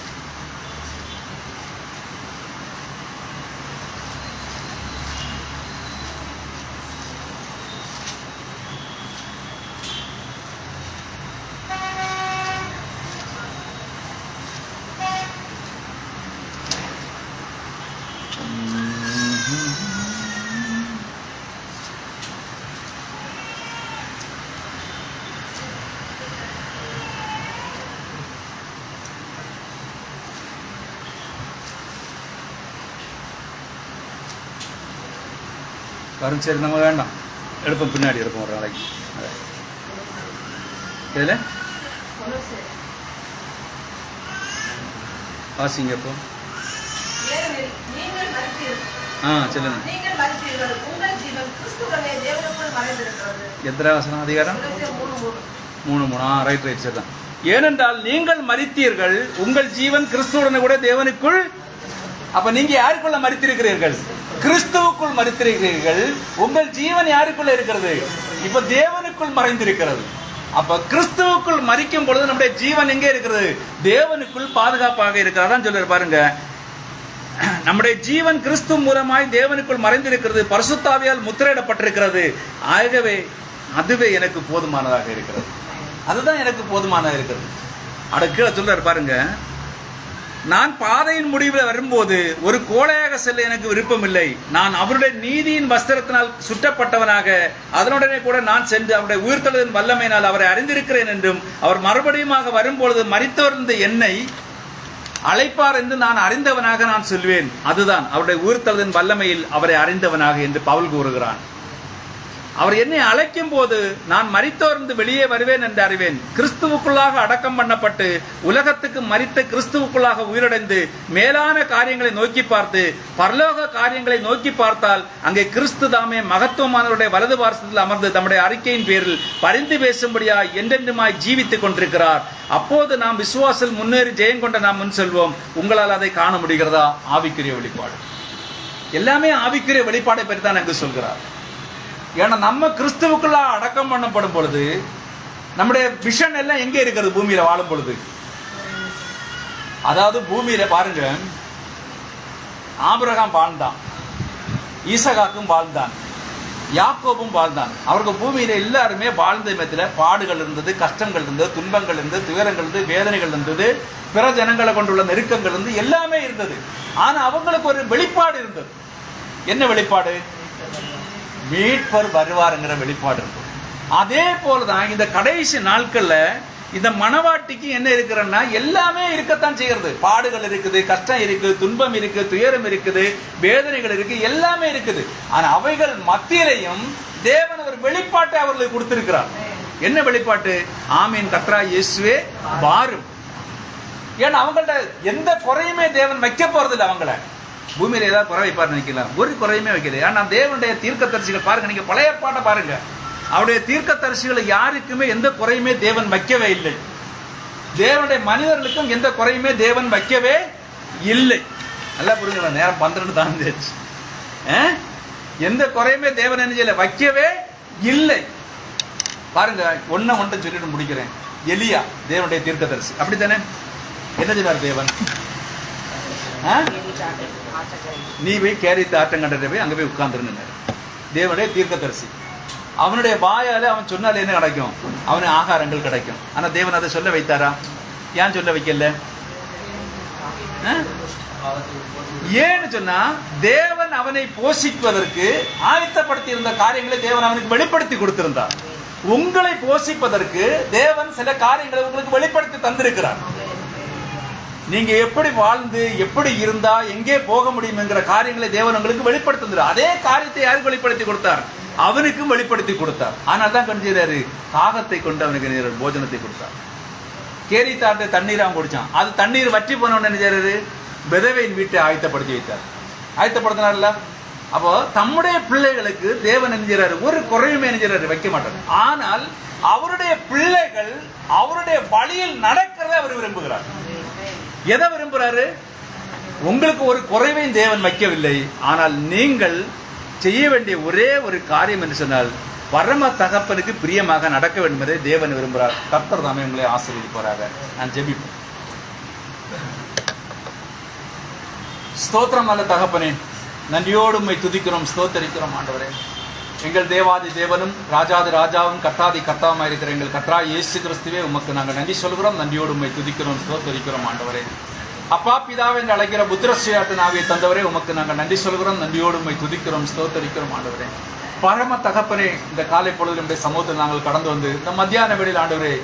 வரும். சரி, நம்ம வேண்டாம், எடுப்போம், பின்னாடி எடுப்போம் ஒரு நாளைக்கு. இதில் வாசிங்க இப்போ. சொல்லுங்க. எத்தனை வசனம்? அதிகாரம் 3:3. ரைட் ரைட், சரிதான். ஏனென்றால் நீங்கள் மரித்தீர்கள், உங்கள் ஜீவன் கிறிஸ்துவுடனே கூட தேவனுக்குள். அப்ப நீங்க யாருக்குள்ள மரித்திருக்கிறீர்கள்? கிறிஸ்துவுக்குள் மரித்திருக்கிறீர்கள். உங்கள் ஜீவன் யாருக்குள்ள இருக்கிறது? இப்ப தேவனுக்குள் மறைந்திருக்கிறது. அப்ப கிறிஸ்துவுக்குள் மரிக்கும் பொழுது நம்முடைய ஜீவன் எங்கே இருக்கிறது? தேவனுக்குள் பாதுகாப்பாக இருக்கிறது. அதான் சொல்றாரு பாருங்க, நம்முடைய ஜீவன் கிறிஸ்து மூலமாய் தேவனுக்குள் மறைந்திருக்கிறது, பரிசுத்தாவியால் முத்திரையிடப்பட்டிருக்கிறது. ஆகவே அதுவே எனக்கு போதுமானதாக இருக்கிறது. அதுதான் எனக்கு போதுமானதாக இருக்கிறது. கீழே சொல்றாரு பாருங்க, நான் பாதையின் முடிவில் வரும்போது ஒரு கோழையாக செல்ல எனக்கு விருப்பம் இல்லை. நான் அவருடைய நீதியின் வஸ்திரத்தினால் சுற்றப்பட்டவனாக அதனுடனே கூட நான் சென்று அவருடைய உயிர்த்தெழுதலின் வல்லமையினால் அவரை அறிந்திருக்கிறேன் என்றும் அவர் மறுபடியுமாக வரும்பொழுது மரித்தோர்ந்த என்னை அழைப்பார் என்று நான் அறிந்தவனாக நான் சொல்வேன். அதுதான் அவருடைய உயிர்த்தெழுதலின் வல்லமையில் அவரை அறிந்தவனாக என்று பவுல் கூறுகிறான். அவர் என்னை அழைக்கும் போது நான் மரித்தோர்ந்து வெளியே வருவேன் என்று அறிவேன். கிறிஸ்துவுக்குள்ளாக அடக்கம் பண்ணப்பட்டு உலகத்துக்கு மரித்த கிறிஸ்துவுக்குள்ளாக உயிரடைந்து மேலான காரியங்களை நோக்கி பார்த்து பரலோக காரியங்களை நோக்கி பார்த்தால் அங்கே கிறிஸ்து தாமே மகத்துவமானவருடைய வலது பார்சத்தில் அமர்ந்து தம்முடைய அறிக்கையின் பேரில் பரிந்து பேசும்படியாய் என்றென்றுமாய் ஜீவித்துக் கொண்டிருக்கிறார். அப்போது நாம் விசுவாசத்தில் முன்னேறி ஜெயம் கொண்ட நாம் முன் செல்வோம். உங்களால் அதை காண முடிகிறதா? ஆவிக்குரிய வெளிப்பாடு. எல்லாமே ஆவிக்குரிய வெளிப்பாடை பற்றி தான் எனக்கு சொல்கிறார். ஏன்னா நம்ம கிறிஸ்துவுக்குள்ள அடக்கம் பண்ணப்படும் பொழுது நம்முடைய விஷன் எல்லாம் எங்கே இருக்கிறது? பூமியில வாழும் பொழுது. அதாவது பூமியில பாருங்க, ஆபிரகாம் வாழ்ந்தான், ஈசகாக்கும் வாழ்ந்தான், யாக்கோபும் வாழ்ந்தான். அவர்கள் பூமியில எல்லாருமே வாழ்ந்த விதத்துல பாடுகள் இருந்தது, கஷ்டங்கள் இருந்தது, துன்பங்கள் இருந்தது, துயரங்கள் இருந்தது, வேதனைகள் இருந்தது, பிற ஜனங்களை கொண்டுள்ள நெருக்கங்கள் இருந்து எல்லாமே இருந்தது. ஆனா அவங்களுக்கு ஒரு வெளிப்பாடு இருந்தது. என்ன வெளிப்பாடு? மீட்பர் வருவாருங்கிற வெளிப்பாடு இருந்தது. அதே போலதான் இந்த கடைசி நாட்கள்ல இந்த மணவாட்டிக்கு என்ன இருக்கிறன்னா எல்லாமே இருக்கத்தான் செய்கிறது. பாடுகள் இருக்குது, கஷ்டம் இருக்குது, துன்பம் இருக்கு, துயரம் இருக்குது, வேதனைகள் இருக்கு, எல்லாமே இருக்குது. ஆனா அவைகள் மத்தியிலையும் தேவன் ஒரு வெளிப்பாட்டை அவர்களுக்கு கொடுத்திருக்கிறார். என்ன வெளிப்பாட்டு? ஆமீன் கர்த்தராகிய இயேசுவே வாரும். ஏன்னா அவங்கள்ட்ட எந்த குறையுமே தேவன் வைக்க போறது இல்லை. அவங்கள பூமியில ஏதாவது குறை வைப்பார் நினைக்கலாம், ஒரு குறையுமே வைக்கல. ஏன்னா தேவனுடைய தீர்க்கதரிசிகள் பாருங்க, நீங்க பழைய ஏற்பாட்டை பாருங்க, அவருடைய தீர்க்கதரிசிகளை யாருக்குமே எந்த குறையுமே தேவன் வைக்கவே இல்லை. தேவனுடைய மனிதர்களுக்கும் எந்த குறையுமே தேவன் வைக்கவே இல்லை. நல்லா புரிஞ்சுங்க, நேரம் 12 தாண்டிச்சு. எந்த குறையுமே தேவன் என்ன செய்யல, வைக்கவே இல்லை. பாருங்க, ஒன்றை சொல்லிட்டு முடிக்கிறேன். எலியா தேவனுடைய தீர்க்கதரிசி, அப்படித்தானே? என்ன சொன்னார் தேவன்? நீ போய் கேரித்து ஆற்றங்கண்டை போய் அங்க போய் உட்கார்ந்துருங்க. தேவனுடைய தீர்க்கதரிசி, அவனுடைய வாயால அவன் சொன்னால என்ன கிடைக்கும்? அவனுக்கு ஆகாரங்கள் கிடைக்கும். ஆனா தேவன் அதை சொல்ல வைத்தாரா? ஏன் சொல்ல வைக்கல? ஏன்னு சொன்னா தேவன் அவனை போஷிப்பதற்கு ஆயத்தப்படுத்தி இருந்த காரியங்களை தேவன் அவனுக்கு வெளிப்படுத்தி கொடுத்திருந்தார். உங்களை போஷிப்பதற்கு தேவன் சில காரியங்களை உங்களுக்கு வெளிப்படுத்தி தந்திருக்கிறார். நீங்க எப்படி வாழ்ந்து எப்படி இருந்தா எங்கே போக முடியும் என்கிற காரியங்களை தேவன் உங்களுக்கு வெளிப்படுத்துகிறார். அதே காரியத்தை யாருக்கு வெளிப்படுத்தி கொடுத்தார்? அவனுக்கும் வெளிப்படுத்தி கொடுத்தார். ஆனால் தான் கண்டிச்சாரு, தாகத்தை கொண்டு அவனுக்கு போஜனத்தை கொடுத்தார். கேரி தாட்ட தண்ணீர் அவன் குடிச்சான். அது தண்ணீர் வற்றி போனவன் என்ன செய்யறாரு? விதவையின் வீட்டை ஆயத்தப்படுத்தி வைத்தார். ஆயத்தப்படுத்தினார்ல. அப்போ தம்முடைய பிள்ளைகளுக்கு தேவன் என்ன செய்யறாரு? ஒரு குறையுமே என்ன செய்யறாரு? வைக்க மாட்டார். ஆனால் அவருடைய பிள்ளைகள் அவருடைய வழியில் நடக்கிறத அவர் விரும்புகிறார். எதை விரும்புறாரு? உங்களுக்கு ஒரு குறைவையும் தேவன் வைக்கவில்லை. ஆனால் நீங்கள் செய்ய வேண்டிய ஒரே ஒரு காரியம் என்று சொன்னால் பரம தகப்பனுக்கு பிரியமாக நடக்க வேண்டும் என்பதை தேவன் விரும்புகிறார். கர்த்தர் தாமே உங்களை ஆசீர்வதிப்பாராக. நான் ஜெபிப்பேன். ஸ்தோத்திரம் நல்ல தகப்பனே, நன்றியோடு உம்மை துதிக்கிறோம், ஸ்தோத்தரிக்கிறோம் ஆண்டவரே. எங்கள் தேவாதி தேவனும் ராஜாதி ராஜாவும் கர்த்தாதி கர்த்தாவுமா இருக்கிற எங்கள் கர்த்தராகிய இயேசு கிறிஸ்துவே உமக்கு நாங்கள் நன்றி சொல்கிறோம், நன்றியோடு உம்மை துதிக்கிறோம், ஸ்தோத்தரிக்கிறோம் ஆண்டவரே. அப்பா பிதாவை என்று அழைக்கிற புத்திரஸ்ரீயாத்தின் ஆவியை தந்தவரே உமக்கு நாங்கள் நன்றி சொல்கிறோம், நன்றியோடு உம்மை துதிக்கிறோம், ஸ்தோத்தரிக்கிறோம் ஆண்டவரே. பரம தகப்பனே, இந்த காலை பொழுது நம்முடைய சமூகத்தில் நாங்கள் கடந்து வந்து இந்த மத்தியான வேளையில் ஆண்டவரே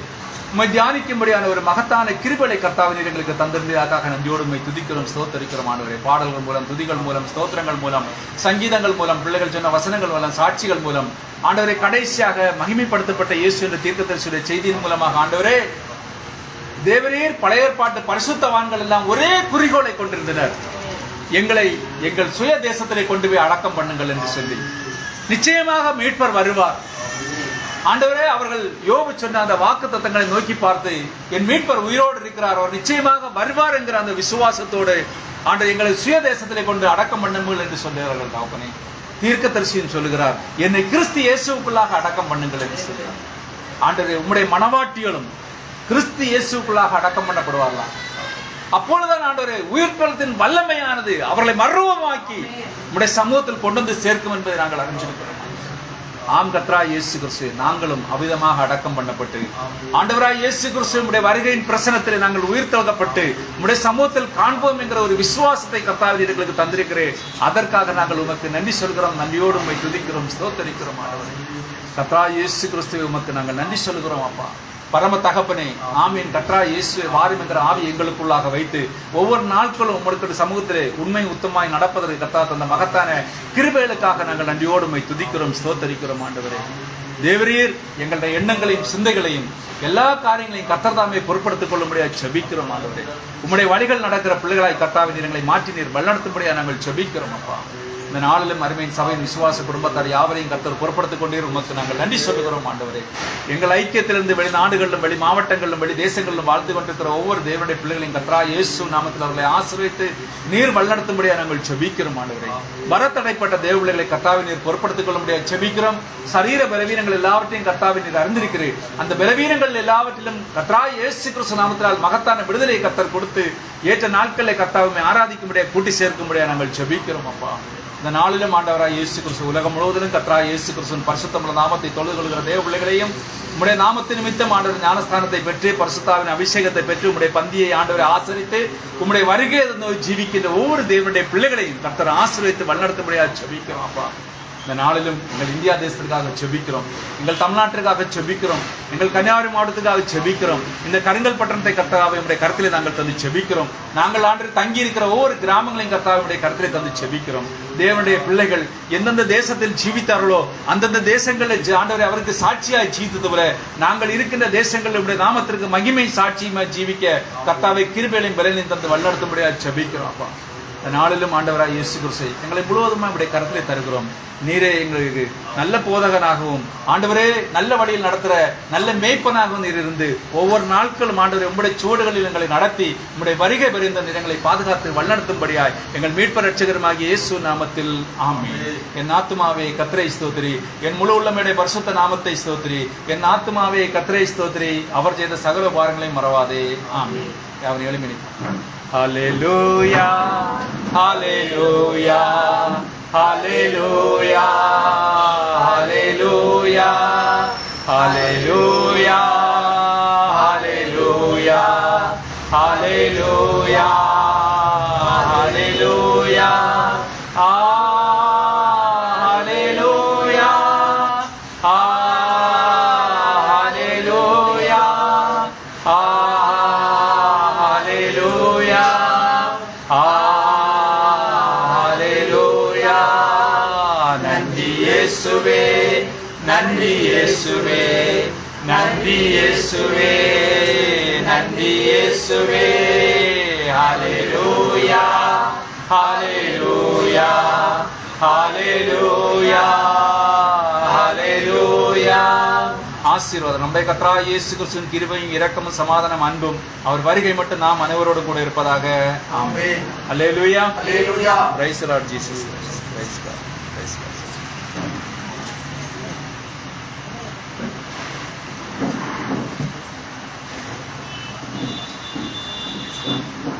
உம்மை தியானிக்கும்படியான ஒரு மகத்தான கிருபையை கர்த்தாவே எங்களுக்கு தந்திருந்ததாக நன்றியோடு உம்மை துதிக்கிறோம், ஸ்தோத்தரிக்கிறோம் ஆண்டவரே. பாடல்கள் மூலம், துதிகள் மூலம், ஸ்தோத்திரங்கள் மூலம், சங்கீதங்கள் மூலம், பிள்ளைகள் சொன்ன வசனங்கள் மூலம், சாட்சிகள் மூலம் ஆண்டவரே, கடைசியாக மகிமைப்படுத்தப்பட்ட இயேசு என்ற தீர்க்கதரிசியுடைய செய்தியின் மூலமாக ஆண்டவரே தேவரீர் பழைய ஏற்பாட்டு பரிசுத்தவான்கள் எல்லாம் ஒரே குறிக்கோளை கொண்டிருந்தனர். எங்களை எங்கள் சுய தேசத்திலே கொண்டு போய் அடக்கம் பண்ணுங்கள் என்று சொல்லி நிச்சயமாக மீட்பர் வருவார். ஆண்டவரே, அவர்கள் யோபு சொன்ன அந்த வாக்கு தத்தங்களை நோக்கி பார்த்து என் மீட்பர் உயிரோடு இருக்கிறார், அவர் நிச்சயமாக வருவார் என்கிற அந்த விசுவாசத்தோடு ஆண்டவர் எங்களை சுய தேசத்திலே கொண்டு அடக்கம் பண்ணுங்கள் என்று சொல்லுகிறார்கள். தகப்பனே, தீர்க்கதரிசியும் சொல்லுகிறார், என்னை கிறிஸ்து இயேசுக்குள்ளாக அடக்கம் பண்ணுங்கள் என்று சொல்லுகிறார். ஆண்டவரே, உம்முடைய மனவாட்டிகளும் கிறிஸ்து இயேசுக்குள்ளாக அடக்கம் பண்ணப்படுவார்களாம். அப்பொழுதுதான் ஆண்டவரே உயிர்த்தெழுதலின் வல்லமையானது அவர்களை மறுரூபமாக்கி உம்முடைய சமூகத்தில் கொண்டு வந்து சேர்க்கும் என்பதை நாங்கள் அறிஞ்சிருக்கிறோம். ஆம் கர்த்தராகிய இயேசு கிறிஸ்து, நாங்களும் அவிதமாக அடக்கம் பண்ணப்பட்டு ஆண்டவராகிய இயேசு கிறிஸ்துவினுடைய வருகையின் பிரசனத்தில் நாங்கள் உயிர்த்தெழுதப்பட்டு உம்முடைய சமூகத்தில் காண்போம் என்கிற ஒரு விசுவாசத்தை கர்த்தாவே எங்களுக்கு தந்திருக்கிறேன். அதற்காக நாங்கள் உமக்கு நன்றி சொல்கிறோம், நன்றியோடு உம்மை துதிக்கிறோம், ஸ்தோத்தரிக்கிறோம் ஆண்டவரே. கர்த்தராகிய இயேசு கிறிஸ்துவை உமக்கு நாங்கள் நன்றி சொல்கிறோம். அப்பா பரம தகப்பனே, ஆமீன். கர்த்தராகிய இயேசுவே வாரும் என்கிற ஆவி எங்களுக்குள்ளாக வைத்து ஒவ்வொரு நாட்களும் உம்முடைய சமூகத்திலே உண்மை உத்தமாய் நடப்பதற்கு கர்த்தர் தந்த மகத்தான கிருபைகளுக்காக நாங்கள் நன்றியோடு உம்மை துதிக்கிறோம், ஸ்தோத்தரிக்கிறோம் ஆண்டவரே. தேவரீர் எங்களுடைய எண்ணங்களையும் சிந்தைகளையும் எல்லா காரியங்களையும் கர்த்தர் தாமே பொறுப்படுத்திக் கொள்ளும்படியாக செபிக்கிறோம் ஆண்டவரே. உம்முடைய வழிகள் நடக்கிற பிள்ளைகளாய் கர்த்தாவே நீர் எங்களை மாற்றி நீர் வழிநடத்தும்படியாக நாங்கள் செபிக்கிறோம். அப்பா, இந்த நாளிலும் அருமையின் சபையின் விசுவாச குடும்பத்தார் யாவரையும் கர்த்தர் பொறுப்படுத்திக் கொண்டே உமக்கு நாங்கள் நன்றி சொல்லுகிறோம் ஆண்டவரே. எங்கள் ஐக்கியத்திலிருந்து வெளிநாடுகளிலும் வெளி மாவட்டங்களிலும் வெளி தேசங்களிலும் வாழ்ந்து கொண்டிருக்கிற ஒவ்வொரு தேவனுடைய பிள்ளைகளையும் கர்த்தராகிய இயேசு நாமத்தில் அவர்களை ஆசீர்வதித்து நீர் வழிநடத்தும்படியாக நாங்கள் செபிக்கிறோம் ஆண்டவரே. வரத்தடைப்பட்ட தேவ பிள்ளைகளை கர்த்தாவை நீர் பொறுப்படுத்திக் கொள்ள முடியாது செபிக்கிறோம். சரீர பலவீனங்கள் எல்லாவற்றையும் கர்த்தாவை நீர் அறிந்திருக்கிறேன். அந்த பலவீனங்கள் எல்லாவற்றிலும் கர்த்தராகிய இயேசு கிறிஸ்து நாமத்தினால் மகத்தான விடுதலையை கர்த்தர் கொடுத்து ஏற்ற நாட்களை கர்த்தாவை ஆராதிக்கும்படியாக கூட்டி சேர்க்கும்படியாக நாங்கள் செபிக்கிறோம். அப்பா இந்த நாளிலும் ஆண்டவராய் இயேசு கிறிஸ்து உலகம் முழுவதிலும் கர்த்தராய் இயேசு கிறிஸ்துவின் பரிசுத்தமுள்ள நாமத்தை தொழுது கொள்கிற தேவ பிள்ளைகளையும் உம்முடைய நாமத்தின் நிமித்தம் ஆண்டவர் ஞானஸ்தானத்தை பெற்று பரிசுத்தாவின் அபிஷேகத்தை பெற்று உம்முடைய பந்தியை ஆண்டவரை ஆசரித்து உம்முடைய வருகை ஜீவிக்கின்ற ஒவ்வொரு தேவனுடைய பிள்ளைகளையும் கர்த்தர் ஆசீர்வதித்து வழிநடத்தும்படியாக ஜெபிக்கிறோம் அப்பா. இந்த நாளிலும் எங்கள் இந்தியா தேசத்திற்காக ஜெபிக்கிறோம், எங்கள் தமிழ்நாட்டிற்காக ஜெபிக்கிறோம், எங்கள் கன்னியாகுமரி மாவட்டத்துக்காக ஜெபிக்கிறோம். இந்த கருங்கல் பட்டணத்தை கர்த்தாவை உம்முடைய கருத்திலே நாங்கள் தந்து ஜெபிக்கிறோம். நாங்கள் ஆண்டு தங்கி இருக்கிற ஒவ்வொரு கிராமங்களையும் கர்த்தாவை உம்முடைய கருத்திலே தந்து ஜெபிக்கிறோம். தேவனுடைய பிள்ளைகள் எந்தெந்த தேசத்தில் ஜீவித்தார்களோ அந்தந்த தேசங்களில் ஆண்டவரை அவருக்கு சாட்சியாய் ஜீவித்தது போல நாங்கள் இருக்கின்ற தேசங்களில் உடைய நாமத்திற்கு மகிமை சாட்சியமாய் ஜீவிக்க கர்த்தாவை கிருபைகளையும் பலனையும் தந்து வழிநடத்தும்படியாக ஜெபிக்கிறோம் அப்பா. இந்த நாளிலும் ஆண்டவராய் இயேசு கிறிஸ்து எங்களை முழுவதுமாக உடைய கருத்திலே தருகிறோம். நீரே எங்களுக்கு நல்ல போதகனாகவும் ஆண்டவரே நல்ல வழியில் நடத்துகிற நல்ல மேய்ப்பனாகவும் நீர் இருந்து ஒவ்வொரு நாட்களும் ஆண்டவரே உம்முடைய சுவடுகளில் எங்களை நடத்தி உம்முடைய வருகை வரைந்த எங்களை பாதுகாத்து வழிநடத்தும்படியாய் எங்கள் மீட்பர் ரட்சகருமாகிய இயேசு நாமத்தில் ஆமென். என் ஆத்துமாவே கர்த்தரை ஸ்தோத்திரி, என் முழு உள்ளமையுடைய பரிசுத்த நாமத்தை ஸ்தோத்திரி. என் ஆத்துமாவே கர்த்தரை ஸ்தோத்திரி, அவர் செய்த சகல பாரங்களையும் மறவாதே. ஆமென். அவர் எளிமை. ஹல்லேலூயா ஹல்லேலூயா ஹல்லேலூயா ஹல்லேலூயா ஹல்லேலூயா ஹல்லேலூயா ஹல்லேலூயா ஹல்லேலூயா இயேசுவே நன்றி, இயேசுவே நன்றி, இயேசுவே நன்றி, இயேசுவே. ஹல்லேலூயா ஹல்லேலூயா ஹல்லேலூயா ஹல்லேலூயா. ஆசீர்வாதம் நம்முடைய கர்த்தராகிய இயேசு கிறிஸ்துவின் கிருபையும் இரக்கமும் சமாதானம் அன்பும் அவர் வருகை மட்டும் நாம் அனைவரோடு கூட இருப்பதாக. Amen. Hallelujah hallelujah. Praise the Lord Jesus. Praise God. Praise God. Thank you.